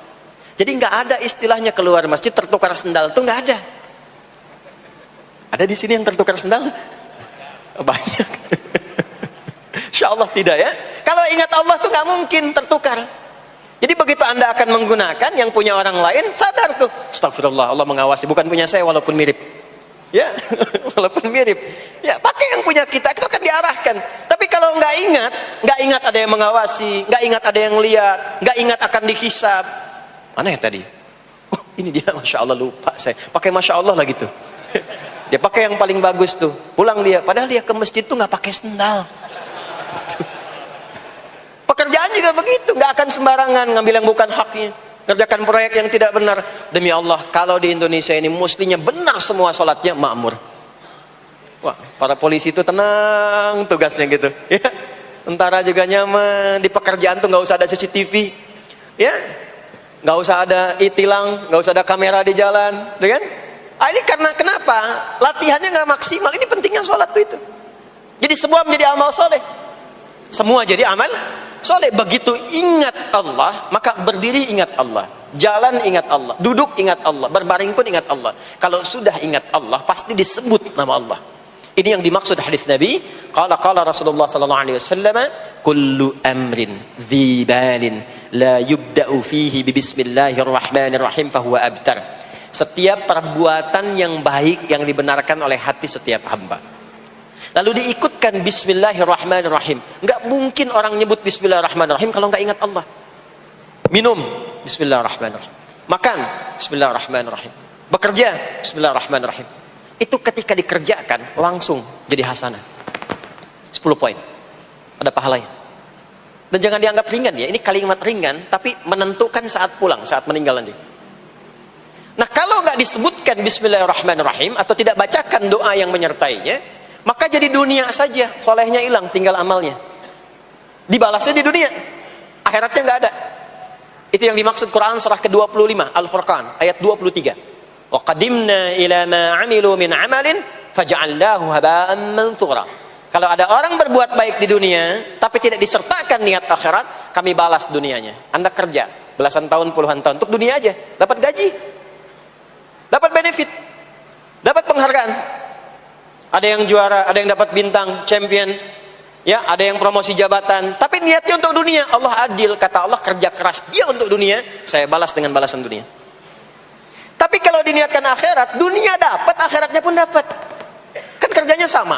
Jadi nggak ada istilahnya keluar masjid tertukar sendal, tuh nggak ada. Ada di sini yang tertukar sendal? Banyak. Insya Allah tidak ya. Kalau ingat Allah tuh nggak mungkin tertukar. Jadi begitu Anda akan menggunakan yang punya orang lain, sadar tuh, astagfirullah, Allah mengawasi, bukan punya saya walaupun mirip. Ya, walaupun mirip. Ya, pakai yang punya kita, itu akan diarahkan. Tapi kalau nggak ingat ada yang mengawasi, nggak ingat ada yang lihat, nggak ingat akan dihisab. Mana ya tadi? Oh, ini dia, masya Allah lupa saya. Pakai masya Allah lah gitu. Dia pakai yang paling bagus tuh. Pulang dia, padahal dia ke masjid tuh nggak pakai sendal. Pekerjaan juga begitu, nggak akan sembarangan ngambil yang bukan haknya, kerjakan proyek yang tidak benar. Demi Allah, kalau di Indonesia ini muslinya benar semua sholatnya, makmur. Wah, para polisi itu tenang tugasnya gitu. Ya, tentara juga nyaman. Di pekerjaan tuh nggak usah ada CCTV, ya, nggak usah ada e-tilang, nggak usah ada kamera di jalan, gitu kan? Ah, ini karena kenapa? Latihannya nggak maksimal. Ini pentingnya sholat tuh itu. Jadi semua menjadi amal soleh. Semua jadi amal soleh. Begitu ingat Allah, maka berdiri ingat Allah, jalan ingat Allah, duduk ingat Allah, berbaring pun ingat Allah. Kalau sudah ingat Allah, pasti disebut nama Allah. Ini yang dimaksud hadis Nabi. Qala Rasulullah sallallahu alaihi wasallam, kullu amrin dhi balin la yubda'u fihi bi bismillahirrahmanirrahim fahuwa abtar. Setiap perbuatan yang baik yang dibenarkan oleh hati setiap hamba, lalu diikutkan bismillahirrahmanirrahim. Enggak mungkin orang nyebut bismillahirrahmanirrahim kalau enggak ingat Allah. Minum, bismillahirrahmanirrahim. Makan, bismillahirrahmanirrahim. Bekerja, bismillahirrahmanirrahim. Itu ketika dikerjakan langsung jadi hasanah. 10 poin. Ada pahalanya. Dan jangan dianggap ringan ya. Ini kalimat ringan tapi menentukan saat pulang, saat meninggal nanti. Nah, kalau enggak disebutkan bismillahirrahmanirrahim atau tidak bacakan doa yang menyertainya, maka jadi dunia saja, solehnya hilang, tinggal amalnya. Dibalasnya di dunia, akhiratnya nggak ada. Itu yang dimaksud Quran surah ke-25 Al-Furqan ayat 23. Wa qadimna ila ma 'amilu min 'amalin faj'alnahu haba'an manthura. Kalau ada orang berbuat baik di dunia tapi tidak disertakan niat akhirat, kami balas dunianya. Anda kerja belasan tahun, puluhan tahun untuk dunia aja, dapat gaji, dapat benefit, dapat penghargaan. Ada yang juara, ada yang dapat bintang, champion, ya, ada yang promosi jabatan, tapi niatnya untuk dunia. Allah adil, kata Allah, kerja keras dia untuk dunia, saya balas dengan balasan dunia. Tapi kalau diniatkan akhirat, dunia dapat, akhiratnya pun dapat. Kan kerjanya sama,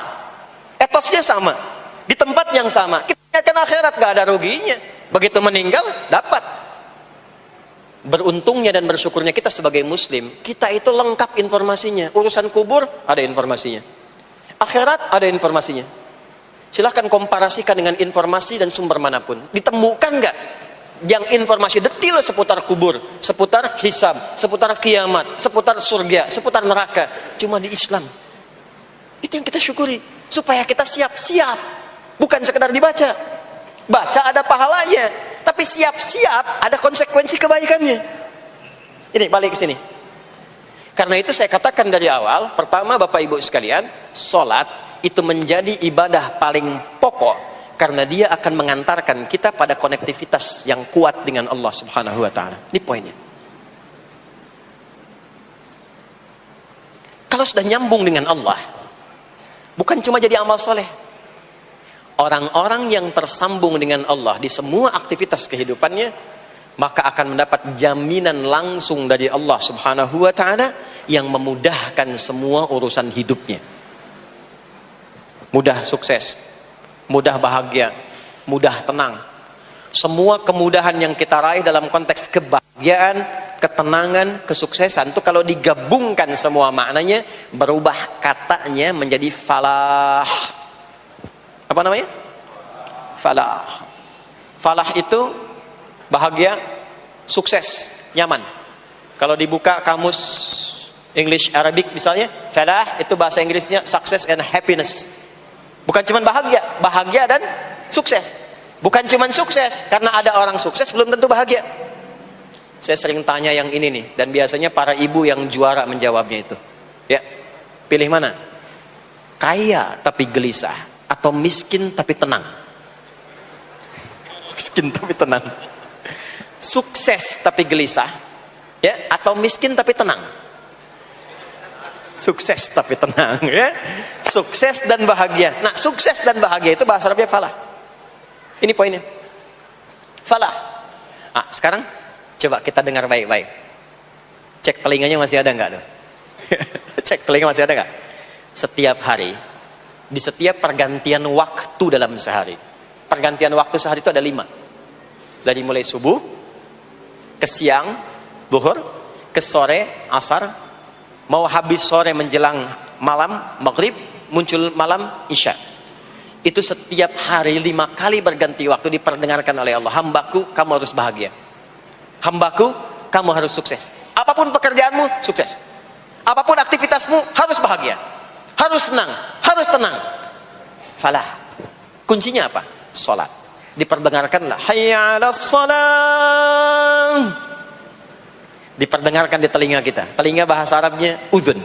etosnya sama, di tempat yang sama. Kita niatkan akhirat, gak ada ruginya. Begitu meninggal, dapat. Beruntungnya dan bersyukurnya kita sebagai muslim, kita itu lengkap informasinya. Urusan kubur ada informasinya, akhirat ada informasinya. Silahkan komparasikan dengan informasi dan sumber manapun. Ditemukan nggak yang informasi detail seputar kubur, seputar hisab, seputar kiamat, seputar surga, seputar neraka? Cuma di Islam. Itu yang kita syukuri, supaya kita siap-siap. Bukan sekedar dibaca. Baca ada pahalanya, tapi siap-siap ada konsekuensi kebaikannya. Ini balik ke sini. Karena itu saya katakan dari awal, pertama Bapak Ibu sekalian, sholat itu menjadi ibadah paling pokok karena dia akan mengantarkan kita pada konektivitas yang kuat dengan Allah Subhanahu wa taala. Ini poinnya. Kalau sudah nyambung dengan Allah, bukan cuma jadi amal soleh. Orang-orang yang tersambung dengan Allah di semua aktivitas kehidupannya, maka akan mendapat jaminan langsung dari Allah Subhanahu wa taala yang memudahkan semua urusan hidupnya. Mudah sukses, mudah bahagia, mudah tenang. Semua kemudahan yang kita raih dalam konteks kebahagiaan, ketenangan, kesuksesan itu kalau digabungkan semua maknanya, berubah katanya menjadi falah. Apa namanya? Falah. Falah itu bahagia, sukses, nyaman. Kalau dibuka kamus English Arabic misalnya, falah itu bahasa Inggrisnya success and happiness. Bukan cuma bahagia, bahagia dan sukses. Bukan cuma sukses, karena ada orang sukses belum tentu bahagia. Saya sering tanya yang ini nih, dan biasanya para ibu yang juara menjawabnya itu. Ya, pilih mana? Kaya tapi gelisah, atau miskin tapi tenang? Miskin tapi tenang. Sukses tapi gelisah, ya, atau miskin tapi tenang? Sukses tapi tenang, ya. Sukses dan bahagia. Nah, sukses dan bahagia itu bahasa Arabnya falah. Ini poinnya. Falah. Sekarang coba kita dengar baik-baik. Cek telinganya masih ada nggak tuh? Cek telinga masih ada nggak? Setiap hari, di setiap pergantian waktu dalam sehari. Pergantian waktu sehari itu ada 5. Dari mulai subuh, ke siang, zuhur, ke sore, asar, mau habis sore menjelang malam, maghrib, muncul malam, isya. Itu setiap hari 5 kali berganti waktu diperdengarkan oleh Allah. Hambaku, kamu harus bahagia. Hambaku, kamu harus sukses. Apapun pekerjaanmu, sukses. Apapun aktivitasmu, harus bahagia. Harus senang, harus tenang. Falah. Kuncinya apa? Salat. Diperdengarkanlah hayya 'alas shalah. Diperdengarkan di telinga kita. Telinga bahasa Arabnya udhun.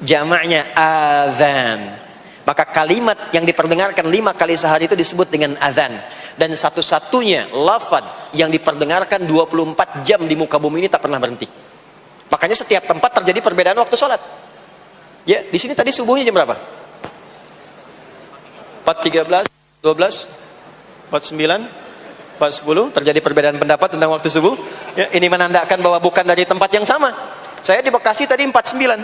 Jamaknya adzan. Maka kalimat yang diperdengarkan 5 kali sehari itu disebut dengan adzan. Dan satu-satunya lafaz yang diperdengarkan 24 jam di muka bumi ini tak pernah berhenti. Makanya setiap tempat terjadi perbedaan waktu sholat. Ya, di sini tadi subuhnya jam berapa? 4.13, 12, 49, 4.10. Terjadi perbedaan pendapat tentang waktu subuh. Ya, ini menandakan bahwa bukan dari tempat yang sama. Saya di Bekasi tadi 49,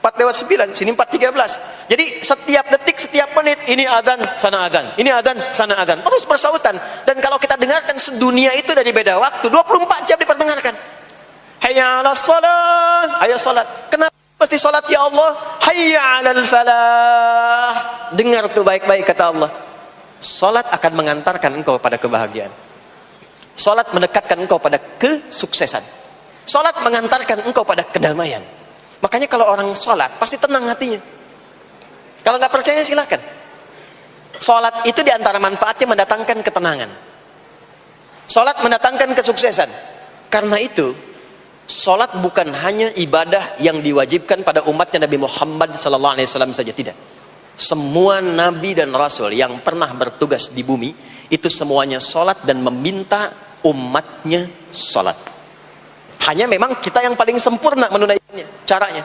4:09, sini 4:13. Jadi setiap detik, setiap menit, ini adzan, sana adzan, ini adzan, sana adzan, terus bersautan. Dan kalau kita dengarkan sedunia itu dari beda waktu, 24 jam diperdengarkan. Hayya 'alas shalah, ayo salat. Kenapa pasti salat ya Allah? Hayya 'alal falah. Dengar tuh baik-baik kata Allah. Salat akan mengantarkan engkau pada kebahagiaan. Salat mendekatkan engkau pada kesuksesan. Salat mengantarkan engkau pada kedamaian. Makanya kalau orang salat pasti tenang hatinya. Kalau nggak percaya silakan. Salat itu diantara manfaatnya mendatangkan ketenangan. Salat mendatangkan kesuksesan. Karena itu salat bukan hanya ibadah yang diwajibkan pada umatnya Nabi Muhammad SAW saja, tidak. Semua nabi dan rasul yang pernah bertugas di bumi itu semuanya salat dan meminta umatnya salat. Hanya memang kita yang paling sempurna menunaikannya, caranya.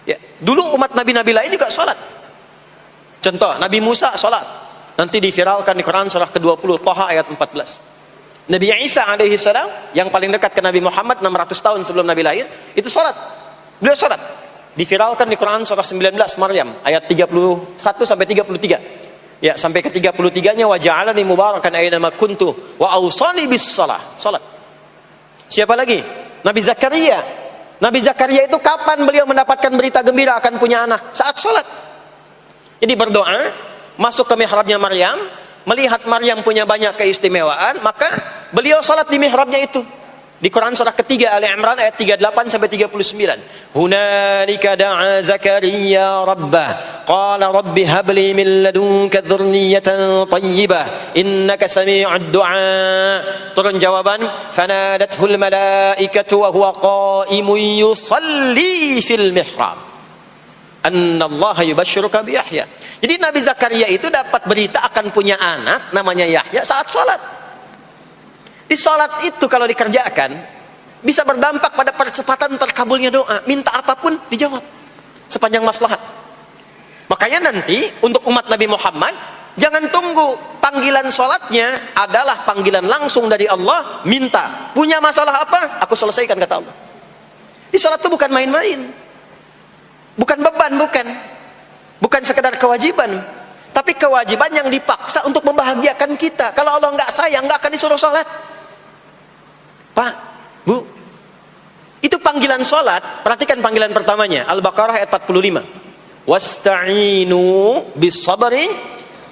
Ya, dulu umat nabi-nabi lain juga salat. Contoh, Nabi Musa salat. Nanti diviralkan di Quran surah ke-20 Thaha ayat 14. Nabi Isa alaihi salam yang paling dekat ke Nabi Muhammad 600 tahun sebelum Nabi lahir, itu salat. Beliau salat. Diviralkan di Quran surah 19 Maryam ayat 31 sampai 33. Ya, sampai ke 33-nya wa ja'alani mubarakan aina ma kuntu wa awsani bis shalah. Salat. Siapa lagi? Nabi Zakaria. Nabi Zakaria itu kapan beliau mendapatkan berita gembira akan punya anak? Saat salat. Jadi berdoa, masuk ke mihrabnya Maryam, melihat Maryam punya banyak keistimewaan, maka beliau salat di mihrabnya itu. Di Quran surah ketiga Ali Imran ayat 38 sampai 39. Hunalika da'a Zakaria rabbah qala rabbi habli min ladunka dzurriyyatan thayyibah innaka sami'ud du'a. Turun jawaban, fanadathul malaikatu wa huwa qa'imun yusalli fil mihrab annallaha yubashshiruka bi Yahya. Jadi Nabi Zakaria itu dapat berita akan punya anak namanya Yahya saat salat. Di salat itu kalau dikerjakan bisa berdampak pada percepatan terkabulnya doa. Minta apapun dijawab sepanjang maslahat. Makanya nanti untuk umat Nabi Muhammad jangan tunggu, panggilan salatnya adalah panggilan langsung dari Allah. Minta, punya masalah apa? Aku selesaikan kata Allah. Di salat itu bukan main-main, bukan beban, bukan sekedar kewajiban, tapi kewajiban yang dipaksa untuk membahagiakan kita. Kalau Allah nggak sayang, nggak akan disuruh sholat. Pak, Bu, itu panggilan sholat. Perhatikan panggilan pertamanya, Al-Baqarah ayat 45. Wasta'inu bis sabri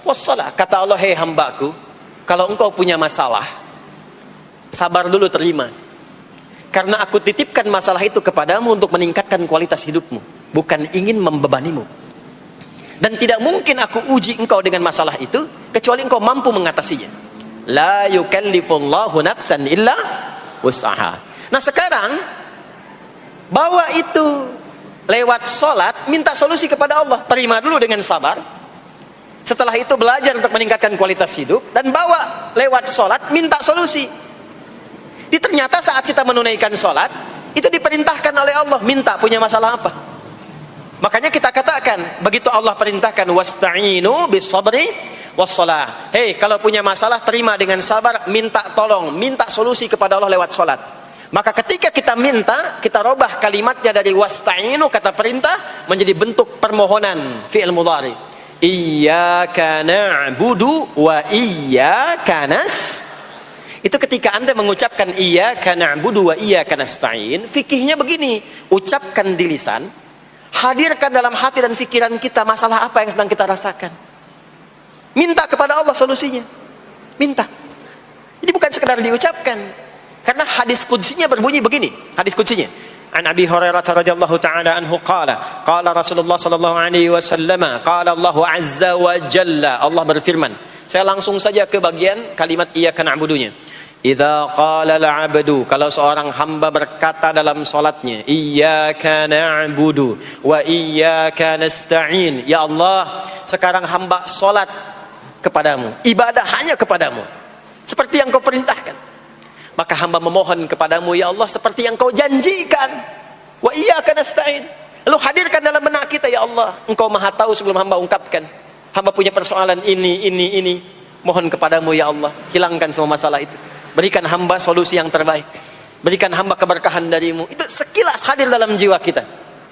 wassalah. Kata Allah, hei hambaku, kalau engkau punya masalah, sabar dulu, terima. Karena aku titipkan masalah itu kepadamu untuk meningkatkan kualitas hidupmu, bukan ingin membebanimu. Dan tidak mungkin aku uji engkau dengan masalah itu kecuali engkau mampu mengatasinya. La yukallifullahu nafsan illa wus'aha. Nah sekarang bawa itu lewat sholat, minta solusi kepada Allah. Terima dulu dengan sabar. Setelah itu belajar untuk meningkatkan kualitas hidup, dan bawa lewat sholat, minta solusi. Jadi ternyata saat kita menunaikan sholat itu diperintahkan oleh Allah, minta punya masalah apa. Makanya kita katakan, begitu Allah perintahkan wasta'inu bis sabri wassalah. Hei, kalau punya masalah terima dengan sabar, minta tolong, minta solusi kepada Allah lewat salat. Maka ketika kita minta, kita robah kalimatnya dari wasta'inu, kata perintah, menjadi bentuk permohonan, fi'il mudhari. Iyyaka na'budu wa iyyaka nas. Itu ketika Anda mengucapkan iyyaka na'budu wa iyyaka nasta'in, fikihnya begini, ucapkan di lisan, hadirkan dalam hati dan pikiran kita masalah apa yang sedang kita rasakan. Minta kepada Allah solusinya. Minta. Jadi bukan sekedar diucapkan. Karena hadis qudsinya berbunyi begini, hadis qudsinya. An Abi Hurairah radhiyallahu ta'ala anhu qala Rasulullah sallallahu alaihi wasallam qala Allah azza wa jalla, Allah berfirman. Saya langsung saja ke bagian kalimat iyyaka na'budunya. Idza qala al-'abdu, kalau seorang hamba berkata dalam salatnya, iyyaka na'budu wa iyyaka nasta'in, ya Allah, sekarang hamba salat kepadamu, ibadah hanya kepadamu, seperti yang kau perintahkan. Maka hamba memohon kepadamu, ya Allah, seperti yang kau janjikan. Wa iyyaka nasta'in. Lalu hadirkan dalam benak kita, ya Allah, engkau maha tahu sebelum hamba ungkapkan. Hamba punya persoalan ini. Mohon kepadamu, ya Allah, hilangkan semua masalah itu. Berikan hamba solusi yang terbaik. Berikan hamba keberkahan darimu. Itu sekilas hadir dalam jiwa kita.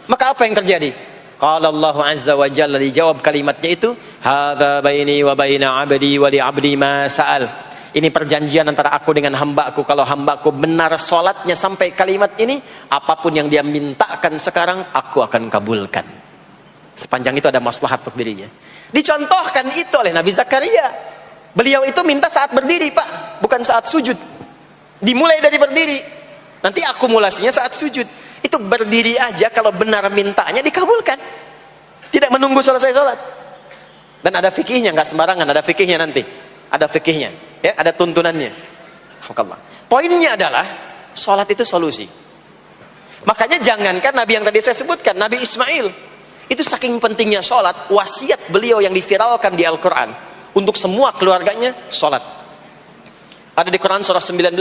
Maka apa yang terjadi? Qala Allah azza wa jalla, dijawab kalimatnya itu, hadza baini wa baina 'abdi wa li 'abdi ma sa'al. Ini perjanjian antara aku dengan hambaku. Kalau hambaku benar sholatnya sampai kalimat ini, apapun yang dia mintakan sekarang, aku akan kabulkan. Sepanjang itu ada maslahat untuk dirinya. Dicontohkan itu oleh Nabi Zakaria. Beliau itu minta saat berdiri, Pak, bukan saat sujud. Dimulai dari berdiri, nanti akumulasinya saat sujud. Itu berdiri aja, kalau benar mintanya dikabulkan. Tidak menunggu selesai sholat. Dan ada fikihnya, nggak sembarangan, ada fikihnya nanti. Ada fikihnya, ya, ada tuntunannya. Poinnya adalah sholat itu solusi. Makanya jangankan Nabi yang tadi saya sebutkan, Nabi Ismail, itu saking pentingnya sholat, wasiat beliau yang diviralkan di Al-Quran untuk semua keluarganya, sholat. Ada di Quran surah 19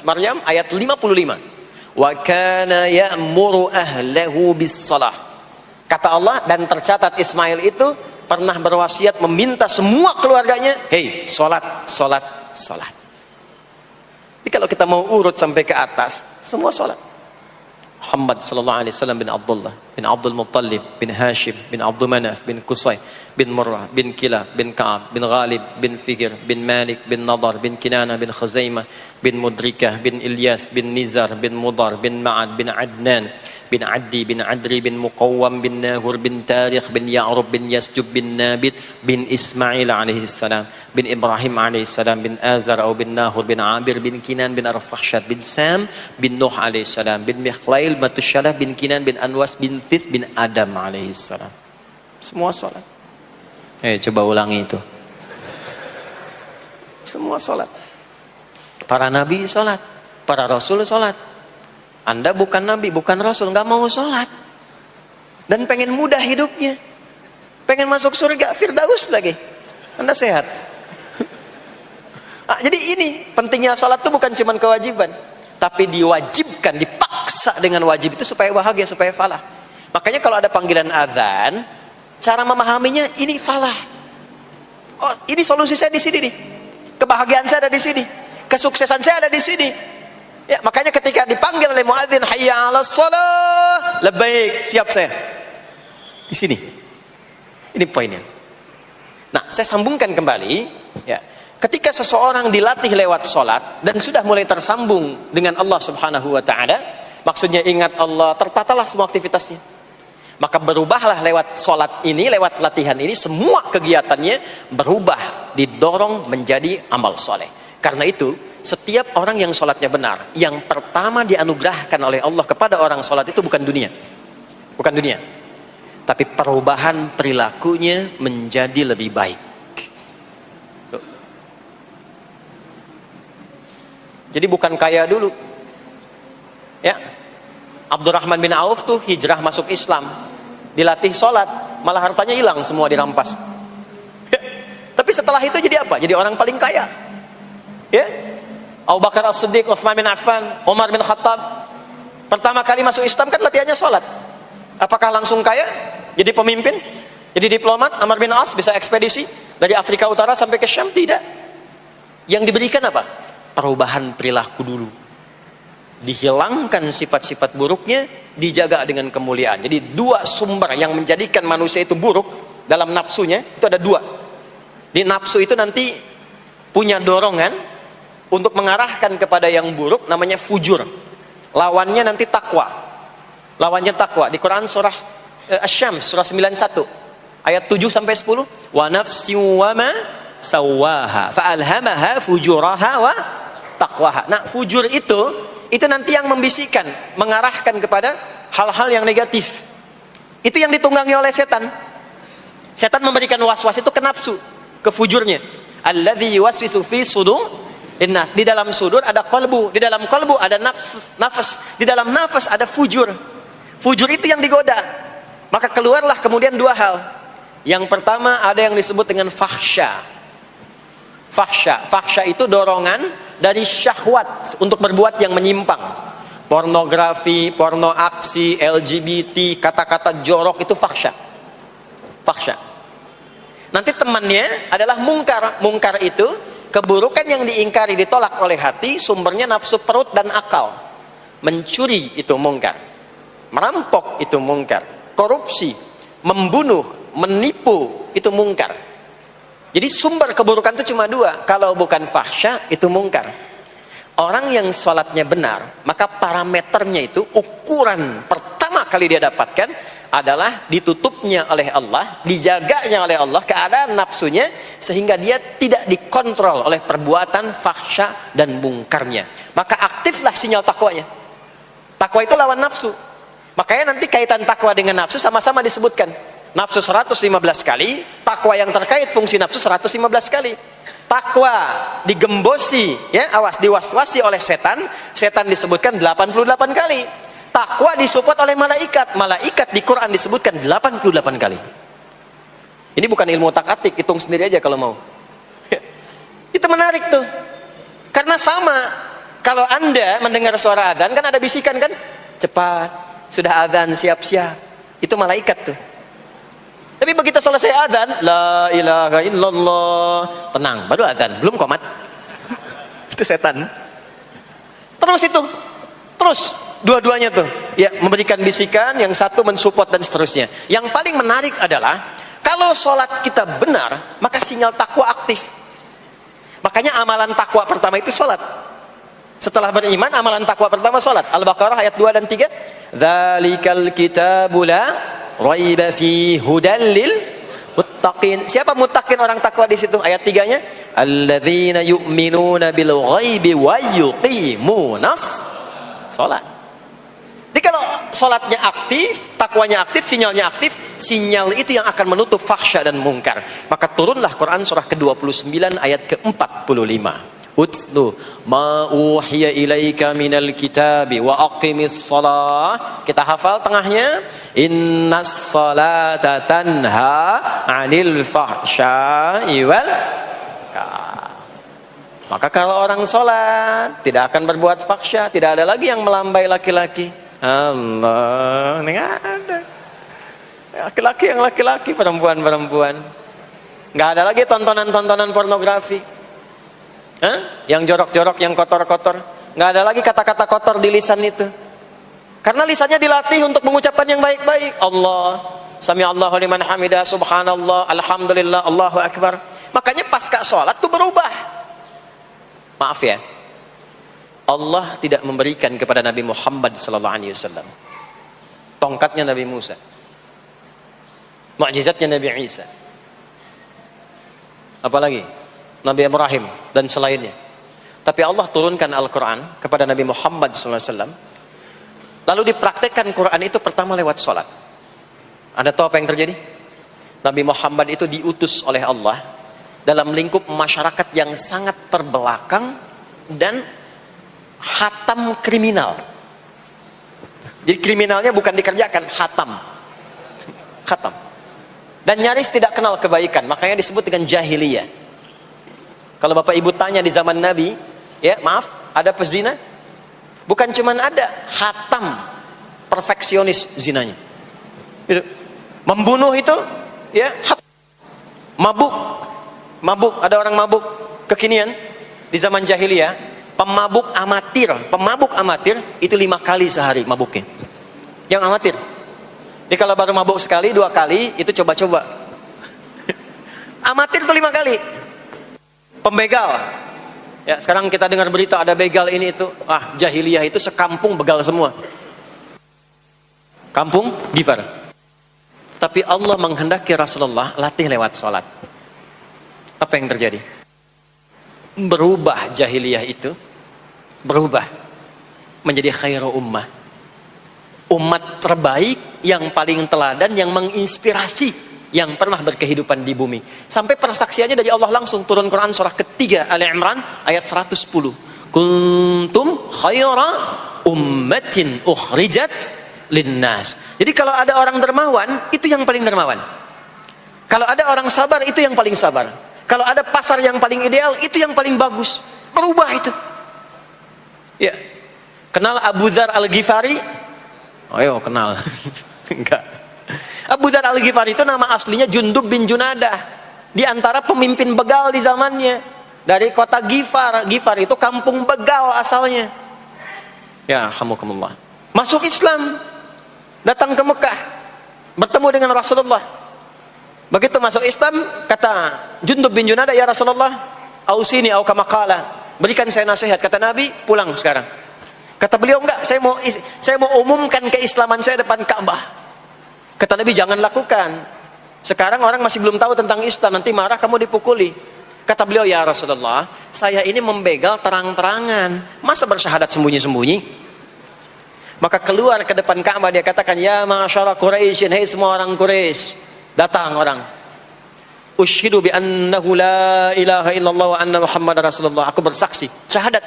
Maryam ayat 55. Wa kana ya'muru ahlahu bis salah. Kata Allah, dan tercatat Ismail itu pernah berwasiat meminta semua keluarganya, hei, sholat. Jadi kalau kita mau urut sampai ke atas, semua sholat. Muhammad sallallahu alaihi wasallam bin Abdullah bin Abdul Muttalib bin Hashim bin Abdul Manaf bin Qusay bin Murrah bin Kilab bin Ka'ab bin Ghalib bin Fikir bin Malik bin Nadar bin Kinana bin Khuzaimah bin Mudrikah bin Ilyas bin Nizar bin Mudar bin Ma'ad bin Adnan bin Addi bin Adri bin Muqawwam bin Nahur bin Tarikh bin Ya'rub bin Yasjub bin Nabit bin Ismail alaihi salam bin Ibrahim alaihi salam bin Azar atau bin Nahur bin Abir bin Kinan bin Arfakhshad bin Sam bin Nuh alaihi salam bin Mikhlail Matusyalah bin Kinan bin Anwas bin Thith bin Adam alaihi salam. Semua salat. Coba ulangi itu. Semua salat. Para nabi salat, para rasul salat. Anda bukan nabi, bukan rasul, nggak mau sholat dan pengen mudah hidupnya, pengen masuk surga Firdaus lagi, Anda sehat. Jadi ini pentingnya sholat itu bukan cuma kewajiban, tapi diwajibkan, dipaksa dengan wajib itu supaya bahagia, supaya falah. Makanya kalau ada panggilan azan, cara memahaminya ini falah. Oh, ini solusi saya di sini nih, kebahagiaan saya ada di sini, kesuksesan saya ada di sini. Ya, makanya ketika dipanggil oleh muadzin, hayya 'alas shalah, labbaik, siap saya. Di sini. Ini poinnya. Nah, saya sambungkan kembali, ya. Ketika seseorang dilatih lewat salat dan sudah mulai tersambung dengan Allah Subhanahu wa taala, maksudnya ingat Allah, tertatalah semua aktivitasnya. Maka berubahlah lewat salat ini, lewat latihan ini, semua kegiatannya berubah, didorong menjadi amal soleh. Karena itu, setiap orang yang sholatnya benar, yang pertama dianugerahkan oleh Allah kepada orang sholat itu bukan dunia, tapi perubahan perilakunya menjadi lebih baik. Jadi bukan kaya dulu, ya. Abdurrahman bin Auf tuh hijrah masuk Islam, dilatih sholat, malah hartanya hilang semua, dirampas. Ya. Tapi setelah itu jadi apa? Jadi orang paling kaya, ya. Abu Bakar As-Siddiq, Utsman bin Affan, Umar bin Khattab, pertama kali masuk Islam kan latihannya sholat. Apakah langsung kaya? Jadi pemimpin? Jadi diplomat? Amr bin As bisa ekspedisi? Dari Afrika Utara sampai ke Syam, tidak. Yang diberikan apa? Perubahan perilaku dulu. Dihilangkan sifat-sifat buruknya, dijaga dengan kemuliaan. Jadi dua sumber yang menjadikan manusia itu buruk dalam nafsunya, itu ada dua. Di nafsu itu nanti punya dorongan untuk mengarahkan kepada yang buruk, namanya fujur. Lawannya nanti takwa. Lawannya takwa. Di Quran surah Asy-Syams surah 91 ayat 7 sampai 10, wa nafsi wa ma sawaha fa alhamaha fujuraha wa taqwaha. Nah, fujur itu nanti yang membisikkan, mengarahkan kepada hal-hal yang negatif. Itu yang ditunggangi oleh setan. Setan memberikan was-was itu ke nafsu, ke fujurnya. Alladzi yuwaswisu fi sudur innas. Di dalam sudur ada qalbu, di dalam qalbu ada nafas, di dalam nafas ada fujur. Fujur itu yang digoda. Maka keluarlah kemudian dua hal. Yang pertama ada yang disebut dengan fahsya. Fahsya itu dorongan dari syahwat untuk berbuat yang menyimpang. Pornografi, porno aksi, LGBT, kata-kata jorok, itu fahsya. Nanti temannya adalah mungkar. Mungkar itu keburukan yang diingkari, ditolak oleh hati, sumbernya nafsu perut dan akal. Mencuri itu mungkar, merampok itu mungkar, korupsi, membunuh, menipu itu mungkar. Jadi sumber keburukan itu cuma dua. Kalau bukan fahsya, itu mungkar. Orang yang sholatnya benar, maka parameternya itu, ukuran pertama kali dia dapatkan adalah ditutupnya oleh Allah, dijaganya oleh Allah keadaan nafsunya, sehingga dia tidak dikontrol oleh perbuatan fahsya dan mungkarnya. Maka aktiflah sinyal takwanya. Takwa itu lawan nafsu. Makanya nanti kaitan takwa dengan nafsu sama-sama disebutkan. Nafsu 115 kali, takwa yang terkait fungsi nafsu 115 kali. Takwa digembosi, ya, awas, diwaswasi oleh setan, setan disebutkan 88 kali. Takwa disupport oleh malaikat, malaikat di Quran disebutkan 88 kali. Ini bukan ilmu otak-atik, hitung sendiri aja kalau mau. Itu menarik tuh. Karena sama, kalau Anda mendengar suara adzan kan ada bisikan kan? Cepat, sudah adzan, siap-siap. Itu malaikat tuh. Tapi begitu selesai adzan, la ilaha illallah, tenang, baru adzan, belum qomat. Itu setan. Terus dua-duanya tuh, ya, memberikan bisikan, yang satu mensupport dan seterusnya. Yang paling menarik adalah kalau sholat kita benar, maka sinyal takwa aktif. Makanya amalan takwa pertama itu sholat. Setelah beriman, amalan takwa pertama sholat. Al-Baqarah ayat 2 dan 3. Dzalikal kitabu la raiba fi hudal lil muttaqin. Siapa muttaqin, orang takwa di situ? Ayat 3-nya, alladzina yu'minuna bil ghaibi wa yuqimunas sholat. Jadi kalau sholatnya aktif, takwanya aktif, sinyalnya aktif, sinyal itu yang akan menutup fahsya dan mungkar. Maka turunlah Quran surah ke-29 ayat ke-45. Utlu ma uhiya ilaika minal kitabi wa aqimis shalah. Kita hafal tengahnya, innas salata tanha 'anil fahsya'i wal munkar. Maka kalau orang sholat tidak akan berbuat fahsya, tidak ada lagi yang melambai laki-laki. Allah, nggak ada. Laki-laki yang laki-laki, perempuan-perempuan. Nggak ada lagi tontonan-tontonan pornografi. Yang jorok-jorok, yang kotor-kotor. Nggak ada lagi kata-kata kotor di lisan itu. Karena lisannya dilatih untuk mengucapkan yang baik-baik. Allah, sami'allahu liman hamidah, subhanallah, alhamdulillah, Allahu akbar. Makanya pasca sholat tuh berubah. Maaf ya, Allah tidak memberikan kepada Nabi Muhammad SAW tongkatnya Nabi Musa, mukjizatnya Nabi Isa, apalagi Nabi Ibrahim dan selainnya. Tapi Allah turunkan Al-Quran kepada Nabi Muhammad SAW, lalu dipraktekkan Quran itu pertama lewat sholat. Anda tahu apa yang terjadi? Nabi Muhammad itu diutus oleh Allah dalam lingkup masyarakat yang sangat terbelakang dan hatam kriminal. Jadi kriminalnya bukan dikerjakan, hatam. Dan nyaris tidak kenal kebaikan, makanya disebut dengan jahiliyah. Kalau Bapak Ibu tanya di zaman Nabi, ya maaf, ada pezina? Bukan cuman ada, hatam, perfeksionis zinanya. Membunuh itu, ya, mabuk, Mabuk, ada orang mabuk kekinian di zaman jahiliyah, pemabuk amatir itu 5 kali sehari mabuknya. Yang amatir. Jadi kalau baru mabuk sekali, 2 kali, itu coba-coba. Amatir itu 5 kali. Pembegal. Ya, sekarang kita dengar berita ada begal ini itu. Ah, jahiliyah itu sekampung begal semua. Kampung Gifar. Tapi Allah menghendaki Rasulullah latih lewat salat. Apa yang terjadi? Berubah jahiliyah itu, berubah menjadi khairu ummah. Umat terbaik yang paling teladan, yang menginspirasi, yang pernah berkehidupan di bumi. Sampai persaksiannya dari Allah langsung turun Quran surah ketiga Ali Imran ayat 110. Kuntum khaira ummatin ukhrijat linnas. Jadi kalau ada orang dermawan, itu yang paling dermawan. Kalau ada orang sabar, itu yang paling sabar. Kalau ada pasar yang paling ideal, itu yang paling bagus. Berubah itu. Ya. Kenal Abu Dzar Al-Ghifari? Ayo kenal. Enggak. Abu Dzar Al-Ghifari itu nama aslinya Jundub bin Junadah. Di antara pemimpin begal di zamannya. Dari kota Ghifar. Ghifar itu kampung begal asalnya. Ya, hamukumullah. Masuk Islam. Datang ke Mekah. Bertemu dengan Rasulullah. Begitu masuk Islam, kata Jundub bin Junadah, ya Rasulullah, ausini au kama qala, berikan saya nasihat. Kata Nabi, pulang sekarang. Kata beliau, enggak, saya mau umumkan keislaman saya depan Ka'bah. Kata Nabi, jangan lakukan. Sekarang orang masih belum tahu tentang Islam, nanti marah kamu dipukuli. Kata beliau, ya Rasulullah, saya ini membegal terang-terangan, masa bersyahadat sembunyi-sembunyi? Maka keluar ke depan Ka'bah, dia katakan, ya ma'asyara Quraisyin, hei semua orang Quraisy. Datang orang, usyhidu bi annahu la ilaha illallah wa anna Muhammadar Rasulullah. Aku bersaksi, syahadat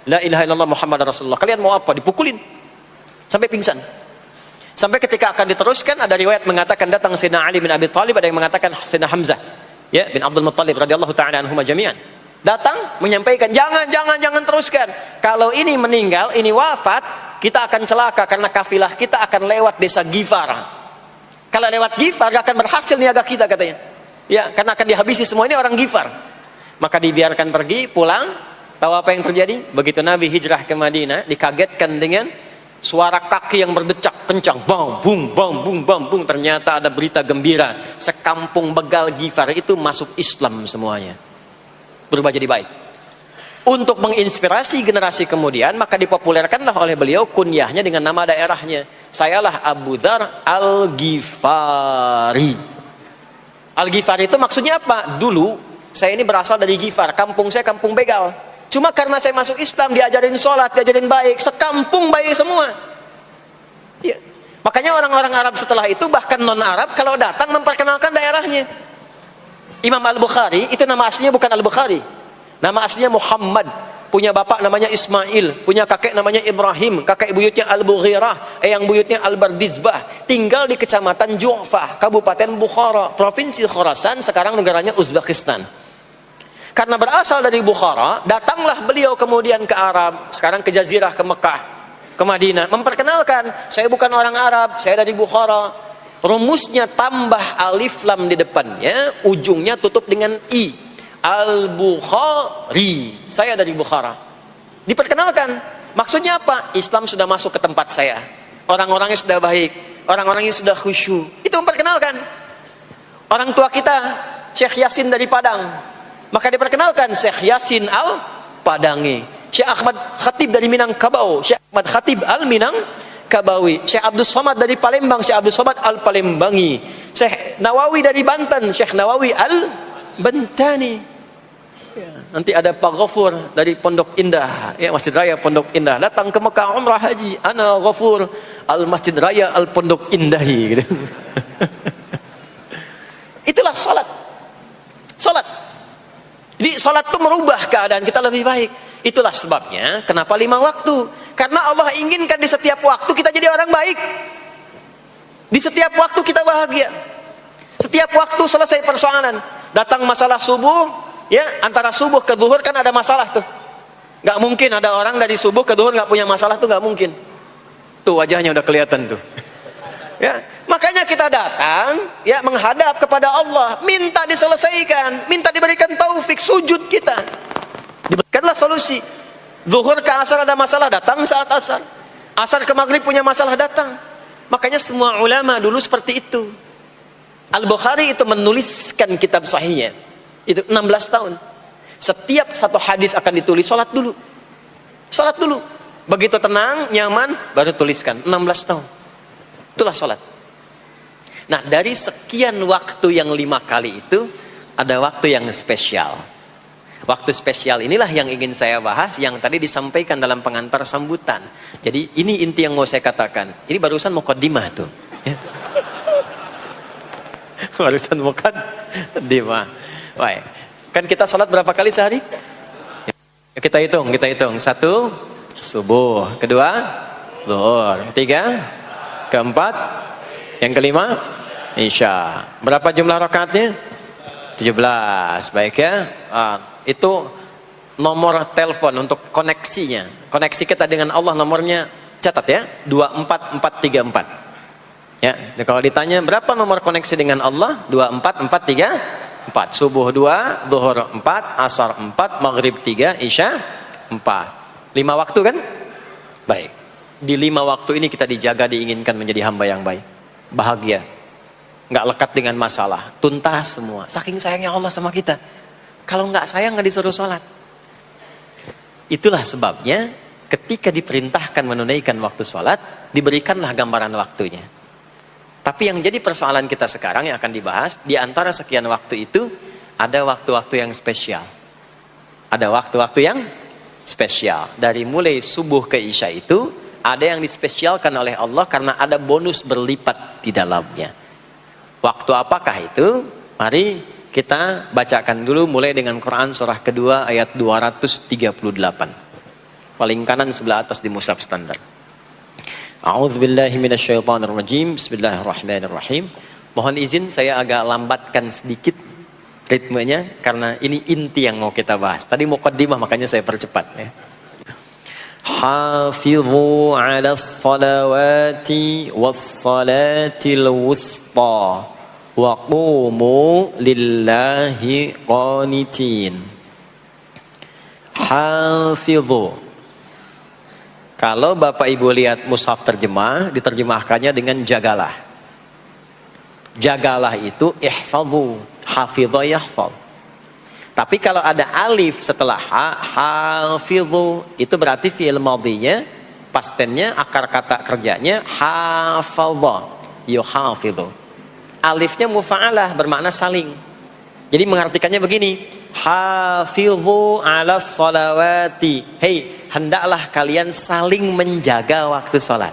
la ilaha illallah Muhammadar Rasulullah. Kalian mau apa? Dipukulin sampai pingsan. Sampai ketika akan diteruskan, ada riwayat mengatakan datang Sayyidina Ali bin Abi Thalib, ada yang mengatakan Sayyidina Hamzah ya bin Abdul Muttalib radhiyallahu taala anhuma jami'an. Datang menyampaikan, jangan teruskan. Kalau ini meninggal, ini wafat, kita akan celaka karena kafilah kita akan lewat desa Ghifar. Kalau lewat Ghifar gak akan berhasil niaga kita, katanya. Ya, karena akan dihabisi semua, ini orang Ghifar. Maka dibiarkan pergi, pulang. Tahu apa yang terjadi? Begitu Nabi hijrah ke Madinah, dikagetkan dengan suara kaki yang berdecak kencang, bang bung bang bung bang bung. Ternyata ada berita gembira, sekampung begal Ghifar itu masuk Islam semuanya, berubah jadi baik. Untuk menginspirasi generasi kemudian, maka dipopulerkanlah oleh beliau kunyahnya dengan nama daerahnya. Sayalah Abu Dzar Al-Ghifari. Al-Ghifari itu maksudnya apa? Dulu saya ini berasal dari Ghifar, kampung saya kampung begal. Cuma karena saya masuk Islam, diajarin sholat, diajarin baik, sekampung baik semua. Ya. Makanya orang-orang Arab setelah itu, bahkan non-Arab, kalau datang memperkenalkan daerahnya. Imam Al-Bukhari, itu nama aslinya bukan Al-Bukhari. Nama aslinya Muhammad. Punya bapak namanya Ismail, punya kakek namanya Ibrahim, kakek buyutnya Al-Bughirah, eyang buyutnya Al-Bardizbah. Tinggal di kecamatan Ju'fah, Kabupaten Bukhara, Provinsi Khorasan, sekarang negaranya Uzbekistan. Karena berasal dari Bukhara, datanglah beliau kemudian ke Arab, sekarang ke Jazirah, ke Mekah, ke Madinah, memperkenalkan, saya bukan orang Arab, saya dari Bukhara. Rumusnya tambah alif lam di depannya, ujungnya tutup dengan i. Al-Bukhari, saya dari Bukhara. Diperkenalkan, maksudnya apa? Islam sudah masuk ke tempat saya, orang-orangnya sudah baik, orang-orangnya sudah khusyuk. Itu memperkenalkan. Orang tua kita Syekh Yasin dari Padang, maka diperkenalkan Syekh Yasin Al-Padangi. Syekh Ahmad Khatib dari Minangkabau, Syekh Ahmad Khatib Al-Minangkabawi. Syekh Abdul Somad dari Palembang, Syekh Abdul Somad Al-Palembangi. Syekh Nawawi dari Banten, Syekh Nawawi Al-Bantani. Ya, nanti ada Pak Ghafur dari Pondok Indah, ya, Masjid Raya Pondok Indah, datang ke Mekah umrah haji, ana Ghafur al Masjid Raya al Pondok Indahi gitu. Itulah salat. Jadi salat itu merubah keadaan kita lebih baik. Itulah sebabnya kenapa 5 waktu, karena Allah inginkan di setiap waktu kita jadi orang baik, di setiap waktu kita bahagia, setiap waktu selesai persoalan. Datang masalah subuh, ya, antara subuh ke zuhur kan ada masalah tuh. Gak mungkin ada orang dari subuh ke zuhur gak punya masalah tuh, gak mungkin. Tuh wajahnya udah kelihatan tuh. Ya, makanya kita datang ya menghadap kepada Allah, minta diselesaikan, minta diberikan taufik, sujud kita. Diberikanlah solusi. Zuhur ke asar ada masalah, datang saat asar. Asar ke maghrib punya masalah, datang. Makanya semua ulama dulu seperti itu. Al-Bukhari itu menuliskan kitab sahihnya itu 16 tahun. Setiap satu hadis akan ditulis, salat dulu. Salat dulu. Begitu tenang, nyaman, baru tuliskan. 16 tahun. Itulah sholat. Nah, dari sekian waktu yang 5 kali itu, ada waktu yang spesial. Waktu spesial inilah yang ingin saya bahas, yang tadi disampaikan dalam pengantar sambutan. Jadi ini inti yang mau saya katakan. Ini barusan muqaddimah tuh. Barusan muqaddimah. Baik. Kan kita sholat berapa kali sehari? Kita hitung. 1, subuh. 2, zuhur. 3, keempat, yang kelima, isya. Berapa jumlah rakaatnya? 17. Baik ya. Itu nomor telepon untuk koneksinya. Koneksi kita dengan Allah nomornya catat ya. 24434. Ya. Kalau ditanya berapa nomor koneksi dengan Allah? 24434. Subuh 2, zuhur 4, asar 4, maghrib 3, isya 4. 5 waktu kan? Baik. Di 5 waktu ini kita dijaga, diinginkan menjadi hamba yang baik, bahagia, nggak lekat dengan masalah, tuntas semua. Saking sayangnya Allah sama kita. Kalau nggak sayang nggak disuruh sholat. Itulah sebabnya ketika diperintahkan menunaikan waktu sholat, diberikanlah gambaran waktunya. Tapi yang jadi persoalan kita sekarang yang akan dibahas, di antara sekian waktu itu ada waktu-waktu yang spesial. Ada waktu-waktu yang spesial. Dari mulai subuh ke isya itu ada yang dispesialkan oleh Allah karena ada bonus berlipat di dalamnya. Waktu apakah itu? Mari kita bacakan dulu mulai dengan Quran surah kedua ayat 238. Paling kanan sebelah atas di mushaf standar. A'udzubillahi minasyaitonirrajim. Bismillahirrahmanirrahim. Mohon izin saya agak lambatkan sedikit ritmenya karena ini inti yang mau kita bahas. Tadi muqaddimah makanya saya percepat ya. Hafizu 'alas salawati was salatil wusta wa qumu lillahi qanitin. Hafizu. Kalau Bapak Ibu lihat mushaf terjemah, diterjemahkannya dengan jagalah. Jagalah itu ihfazu, hafidha yahfaz. Tapi kalau ada alif setelah hafizu, itu berarti fi'il madhinya, past tense-nya, akar kata kerjanya hafadha, yuhafidhu. Alifnya mufa'alah, bermakna saling. Jadi mengartikannya begini, hafizu 'alas salawati. Hei, hendaklah kalian saling menjaga waktu sholat.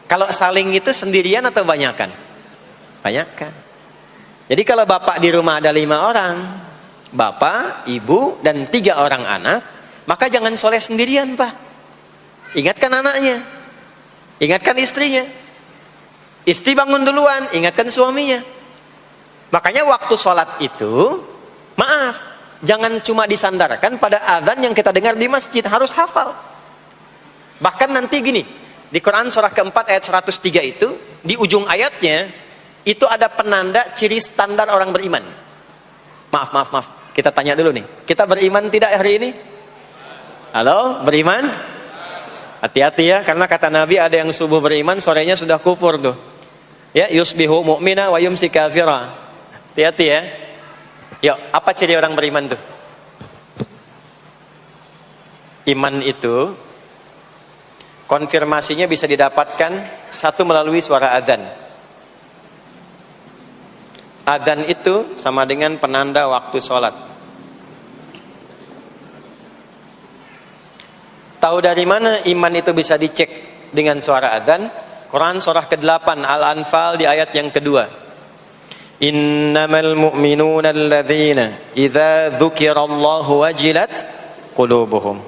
Kalau saling itu sendirian atau banyakan? Banyakan. Jadi kalau bapak di rumah ada 5 orang, bapak, ibu, dan 3 orang anak, maka jangan soleh sendirian pak. Ingatkan anaknya, ingatkan istrinya. Istri bangun duluan, ingatkan suaminya. Makanya waktu sholat itu, maaf, jangan cuma disandarkan pada azan yang kita dengar di masjid, harus hafal. Bahkan nanti gini, di Quran surah keempat ayat 103 itu, di ujung ayatnya, itu ada penanda ciri standar orang beriman. Maaf. Kita tanya dulu nih. Kita beriman tidak hari ini? Halo, beriman? Hati-hati ya, karena kata Nabi ada yang subuh beriman, sorenya sudah kufur tuh. Ya, yusbihu mu'mina wa yumsi kafira. Hati-hati ya. Yuk, apa ciri orang beriman tuh? Iman itu konfirmasinya bisa didapatkan satu melalui suara adzan. Adzan itu sama dengan penanda waktu sholat. Tahu dari mana iman itu bisa dicek dengan suara adzan? Quran surah ke-8 Al-Anfal di ayat yang kedua. Innamal mu'minuna alladzina idza dzukirallahu wajilat qulubuhum.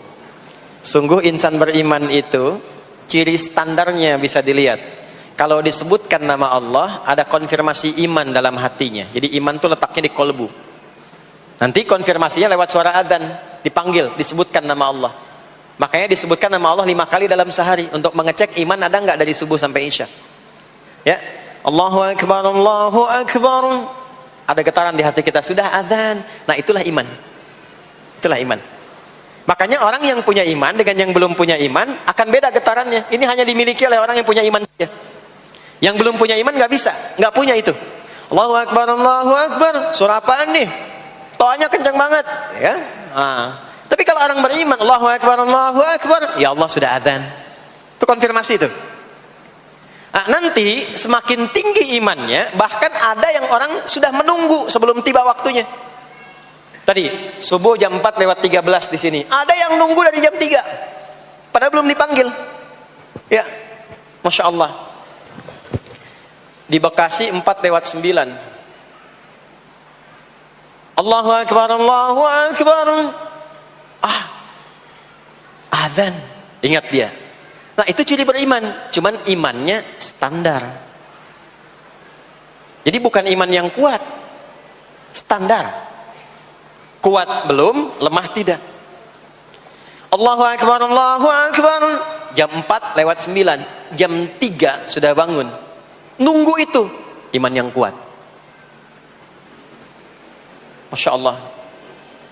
Sungguh insan beriman itu ciri standarnya bisa dilihat. Kalau disebutkan nama Allah, ada konfirmasi iman dalam hatinya. Jadi iman itu letaknya di kolbu. Nanti konfirmasinya lewat suara adzan, dipanggil, disebutkan nama Allah. Makanya disebutkan nama Allah 5 kali dalam sehari untuk mengecek iman ada nggak dari subuh sampai isya. Ya, Allahu Akbar, Allahu Akbar. Ada getaran di hati kita, sudah azan. Nah, itulah iman. Itulah iman. Makanya orang yang punya iman dengan yang belum punya iman akan beda getarannya. Ini hanya dimiliki oleh orang yang punya iman saja. Yang belum punya iman nggak bisa, nggak punya itu. Allahu Akbar, Allahu Akbar. Surah apaan nih? Toanya kencang banget, ya. Tapi kalau orang beriman, Allahu Akbar, Allahu Akbar, ya Allah sudah azan. Itu konfirmasi itu. Nanti semakin tinggi imannya, bahkan ada yang orang sudah menunggu sebelum tiba waktunya. Tadi subuh jam 4:13 di sini. Ada yang nunggu dari jam 3, padahal belum dipanggil. Ya, masya Allah. Di Bekasi 4:09. Allahu Akbar, Allahu Akbar. Azan. Ingat dia. Nah, itu ciri beriman. Cuman imannya standar. Jadi bukan iman yang kuat. Standar. Kuat belum, lemah tidak. Allahu Akbar, Allahu Akbar. Jam 4:09. Jam 3 sudah bangun. Nunggu itu. Iman yang kuat. Masya Allah.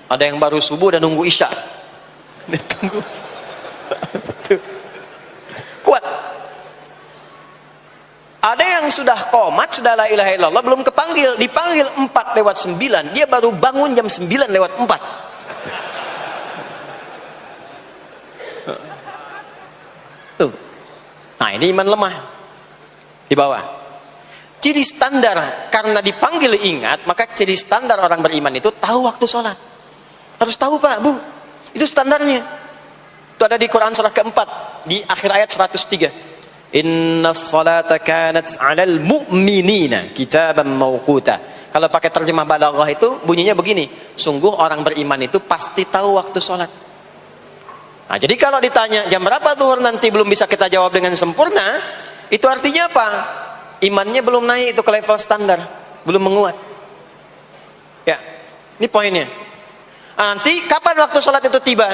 Ada yang baru subuh dan nunggu isya. Tunggu. Kuat. Ada yang sudah qomat, sudah la ilaha illallah, belum kepanggil, dipanggil 4:09, dia baru bangun jam 9:04. Tuh. Nah, ini iman lemah. Di bawah. Ciri standar, karena dipanggil ingat, maka ciri standar orang beriman itu tahu waktu sholat. Harus tahu, Pak, Bu. Itu standarnya. Itu ada di Quran surah keempat di akhir ayat 103. Inna salata kanat 'alal mu'minina kitaban mawquta. Kalau pakai terjemah balaghah itu bunyinya begini, sungguh orang beriman itu pasti tahu waktu sholat. Nah, jadi kalau ditanya jam berapa zuhur nanti belum bisa kita jawab dengan sempurna, itu artinya apa? Imannya belum naik itu ke level standar, belum menguat. Ya, ini poinnya. Nanti kapan waktu sholat itu tiba?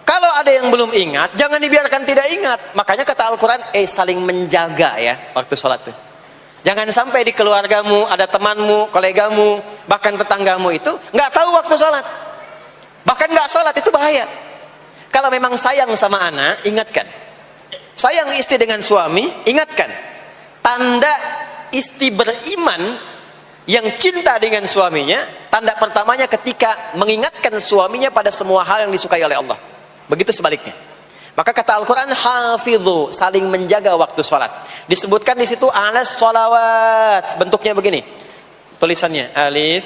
Kalau ada yang belum ingat, jangan dibiarkan tidak ingat. Makanya kata Al-Quran, saling menjaga ya waktu sholat itu. Jangan sampai di keluargamu, ada temanmu, kolegamu, bahkan tetanggamu itu nggak tahu waktu sholat. Bahkan nggak sholat, itu bahaya. Kalau memang sayang sama anak, ingatkan. Sayang istri dengan suami, ingatkan. Tanda istri beriman yang cinta dengan suaminya, tanda pertamanya ketika mengingatkan suaminya pada semua hal yang disukai oleh Allah. Begitu sebaliknya. Maka kata Al-Quran, hafidhu, saling menjaga waktu sholat. Disebutkan di situ alas sholawat. Bentuknya begini. Tulisannya alif,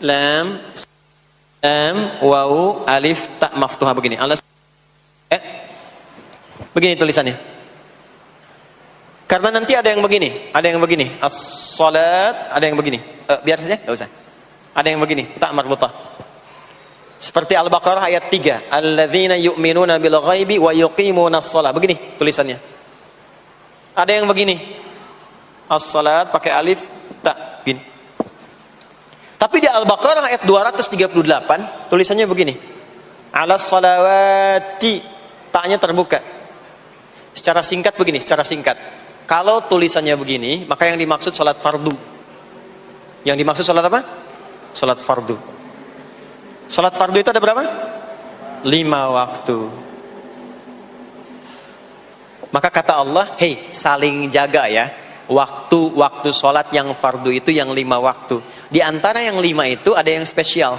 lam, waw, alif, ta maftuha begini. Alas. Begini tulisannya. Karena nanti ada yang begini, ada yang begini. As-sholat, ada yang begini. Biar saja, enggak usah. Ada yang begini, ta marbutah. Seperti Al-Baqarah ayat 3, alladzina yu'minuna bil ghaibi wa yuqimunas shalah. Begini tulisannya. Ada yang begini. As-salat pakai alif ta gini. Tapi di Al-Baqarah ayat 238 tulisannya begini. Alas salawati, taknya terbuka. Secara singkat begini, secara singkat. Kalau tulisannya begini, maka yang dimaksud salat fardu. Yang dimaksud salat apa? Salat fardu. Salat fardu itu ada berapa? 5 waktu. Maka kata Allah, saling jaga ya. Waktu salat yang fardu itu yang 5 waktu. Di antara yang 5 itu ada yang spesial.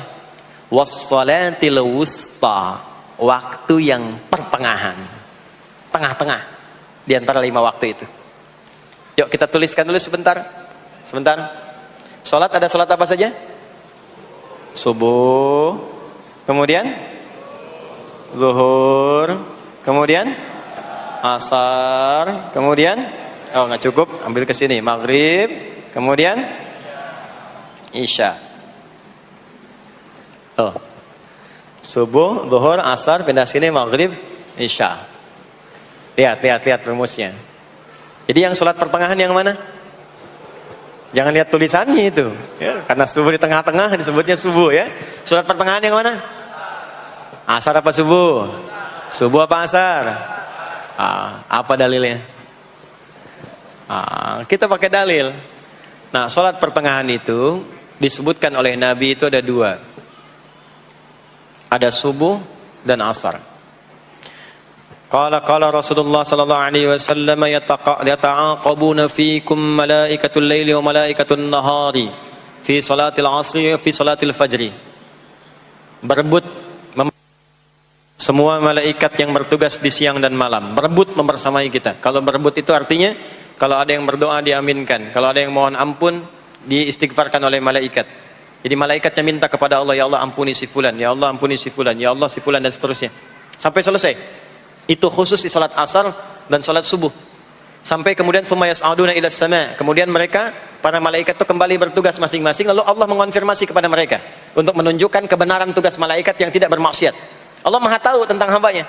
Was-shalatil wusta. Waktu yang pertengahan. Tengah-tengah. Di antara 5 waktu itu. Yuk kita tuliskan dulu sebentar. Sebentar. Salat ada salat apa saja? Subuh, kemudian zuhur, kemudian asar, kemudian nggak cukup, ambil ke sini maghrib, kemudian isya. Subuh, zuhur, asar, pindah sini maghrib, isya. Lihat rumusnya. Jadi yang sholat pertengahan yang mana? Jangan lihat tulisannya itu, ya, karena subuh di tengah-tengah disebutnya subuh ya. Sholat pertengahan yang mana? Asar apa subuh? Subuh apa asar? Apa dalilnya? Kita pakai dalil. Nah, sholat pertengahan itu disebutkan oleh Nabi itu ada dua. Ada subuh dan asar. Qala Rasulullah sallallahu alaihi wasallam yata'aqabuna fiikum malaikatul laili wa malaikatun nahari fi salatil asri wa fi salatil fajri. Berebut semua malaikat yang bertugas di siang dan malam, berebut membersamai kita. Kalau berebut itu artinya kalau ada yang berdoa diaminkan, kalau ada yang mohon ampun diistighfarkan oleh malaikat. Jadi malaikatnya minta kepada Allah, ya Allah ampuni si fulan, ya Allah ampuni si fulan, ya Allah si fulan, dan seterusnya sampai selesai. Itu khusus di salat asar dan salat subuh. Sampai kemudian thumma yas'aduna ila sama'. Kemudian mereka, para malaikat itu kembali bertugas masing-masing, lalu Allah mengonfirmasi kepada mereka untuk menunjukkan kebenaran tugas malaikat yang tidak bermaksiat. Allah Maha tahu tentang hambanya,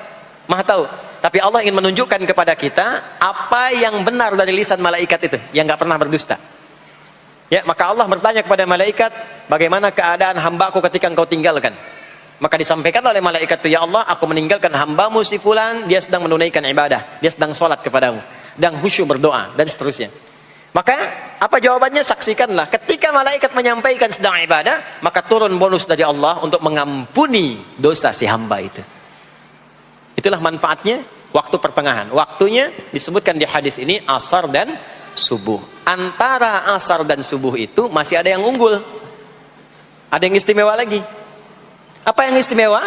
Maha tahu. Tapi Allah ingin menunjukkan kepada kita apa yang benar dari lisan malaikat itu, yang enggak pernah berdusta. Ya, maka Allah bertanya kepada malaikat, bagaimana keadaan hambaku ketika engkau tinggalkan? Maka disampaikan oleh malaikat itu, ya Allah, aku meninggalkan hambamu si fulan, dia sedang menunaikan ibadah, dia sedang sholat kepadamu, dan khusyuk berdoa, dan seterusnya. Maka apa jawabannya? Saksikanlah, ketika malaikat menyampaikan sedang ibadah, maka turun bonus dari Allah untuk mengampuni dosa si hamba itu. Itulah manfaatnya waktu pertengahan. Waktunya disebutkan di hadis ini asar dan subuh. Antara asar dan subuh itu masih ada yang unggul, ada yang istimewa lagi. Apa yang istimewa?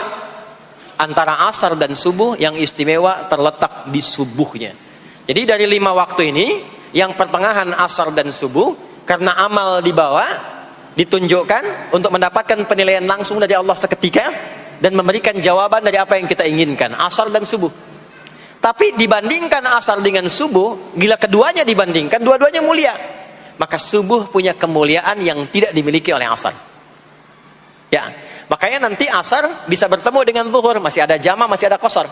Antara asar dan subuh yang istimewa terletak di subuhnya. Jadi dari 5 waktu ini, yang pertengahan asar dan subuh, karena amal di bawah ditunjukkan untuk mendapatkan penilaian langsung dari Allah seketika dan memberikan jawaban dari apa yang kita inginkan, asar dan subuh. Tapi dibandingkan asar dengan subuh, bila keduanya dibandingkan, dua-duanya mulia. Maka subuh punya kemuliaan yang tidak dimiliki oleh asar. Ya, makanya nanti asar bisa bertemu dengan zuhur, masih ada jama, masih ada qasar.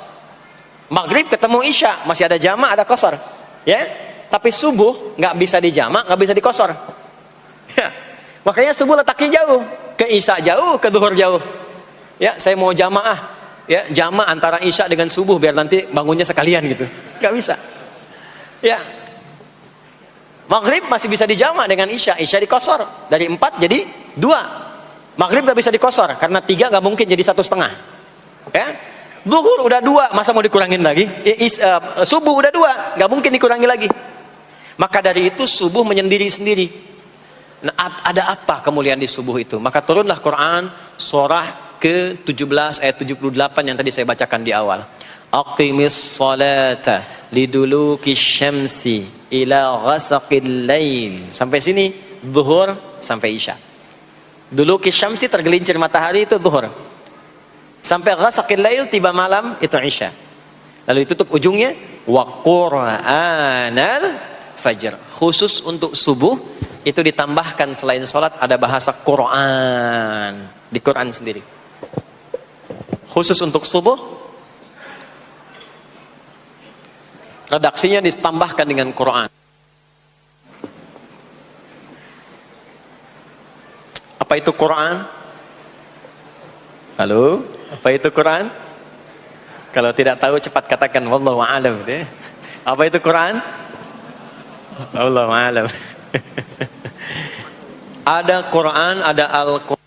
Maghrib ketemu isya, masih ada jama, ada qasar. Ya, tapi subuh nggak bisa di jama, nggak bisa di qasar. Ya, makanya subuh letaknya jauh, ke isya jauh, ke zuhur jauh. Ya, saya mau jamaah, ya jama antara isya dengan subuh biar nanti bangunnya sekalian gitu, nggak bisa. Ya, maghrib masih bisa di jama dengan isya, isya di qasar, dari 4 jadi 2. Maghrib gak bisa dikosor karena 3 gak mungkin jadi 1,5. Ya, zuhur udah 2, masa mau dikurangin lagi? Subuh udah 2, gak mungkin dikurangi lagi. Maka dari itu subuh menyendiri sendiri. Nah, ada apa kemuliaan di subuh itu? Maka turunlah Quran surah ke-17 ayat 78 yang tadi saya bacakan di awal. Aqimis salata liduluki syamsi ila ghasaqil lail. Sampai sini zuhur sampai isya. Dulu kisyamsi tergelincir matahari itu zuhur. Sampai ghasaqil lail tiba malam itu isya. Lalu ditutup ujungnya wa qur'anal fajr. Khusus untuk subuh itu ditambahkan selain salat ada bahasa Quran di Quran sendiri. Khusus untuk subuh redaksinya ditambahkan dengan Quran. Apa itu Quran? Halo, apa itu Quran? Kalau tidak tahu cepat katakan wallahu a'lam. Apa itu Quran? Wallahu a'lam. Ada Quran, ada Al-Quran.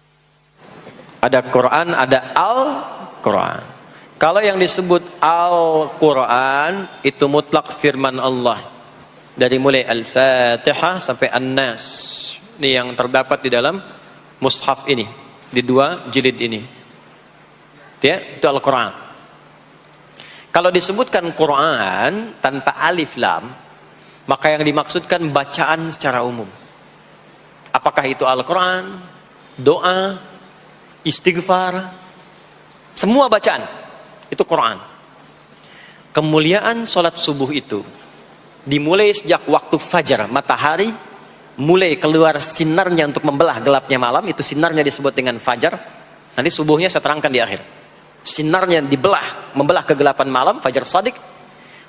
Ada Quran, ada Al-Quran. Kalau yang disebut Al-Quran itu mutlak firman Allah. Dari mulai Al-Fatihah sampai An-Nas. Ini yang terdapat di dalam mushaf ini, di 2 jilid ini. Ya, itu Al-Quran. Kalau disebutkan Quran tanpa alif lam, maka yang dimaksudkan bacaan secara umum. Apakah itu Al-Quran, doa, istighfar, semua bacaan itu Quran. Kemuliaan sholat subuh itu dimulai sejak waktu fajar, matahari mulai keluar sinarnya untuk membelah gelapnya malam, itu sinarnya disebut dengan fajar. Nanti subuhnya saya terangkan di akhir. Sinarnya dibelah, membelah kegelapan malam, fajar shadiq.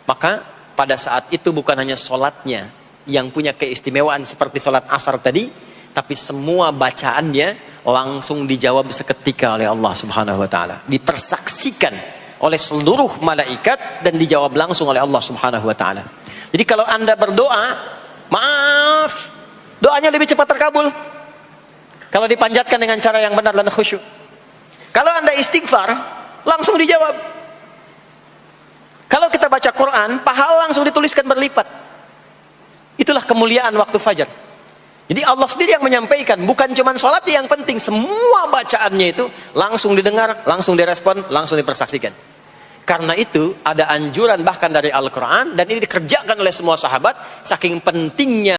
Maka pada saat itu bukan hanya sholatnya yang punya keistimewaan seperti sholat asar tadi, tapi semua bacaannya langsung dijawab seketika oleh Allah Subhanahu wa taala. Dipersaksikan oleh seluruh malaikat dan dijawab langsung oleh Allah Subhanahu wa taala. Jadi kalau Anda berdoa, maaf, doanya lebih cepat terkabul kalau dipanjatkan dengan cara yang benar dan khusyuk. Kalau Anda istighfar, langsung dijawab. Kalau kita baca Quran, pahala langsung dituliskan berlipat. Itulah kemuliaan waktu fajar. Jadi Allah sendiri yang menyampaikan, bukan cuma sholat yang penting, semua bacaannya itu langsung didengar, langsung direspon, langsung dipersaksikan. Karena itu ada anjuran bahkan dari Al-Quran, dan ini dikerjakan oleh semua sahabat, saking pentingnya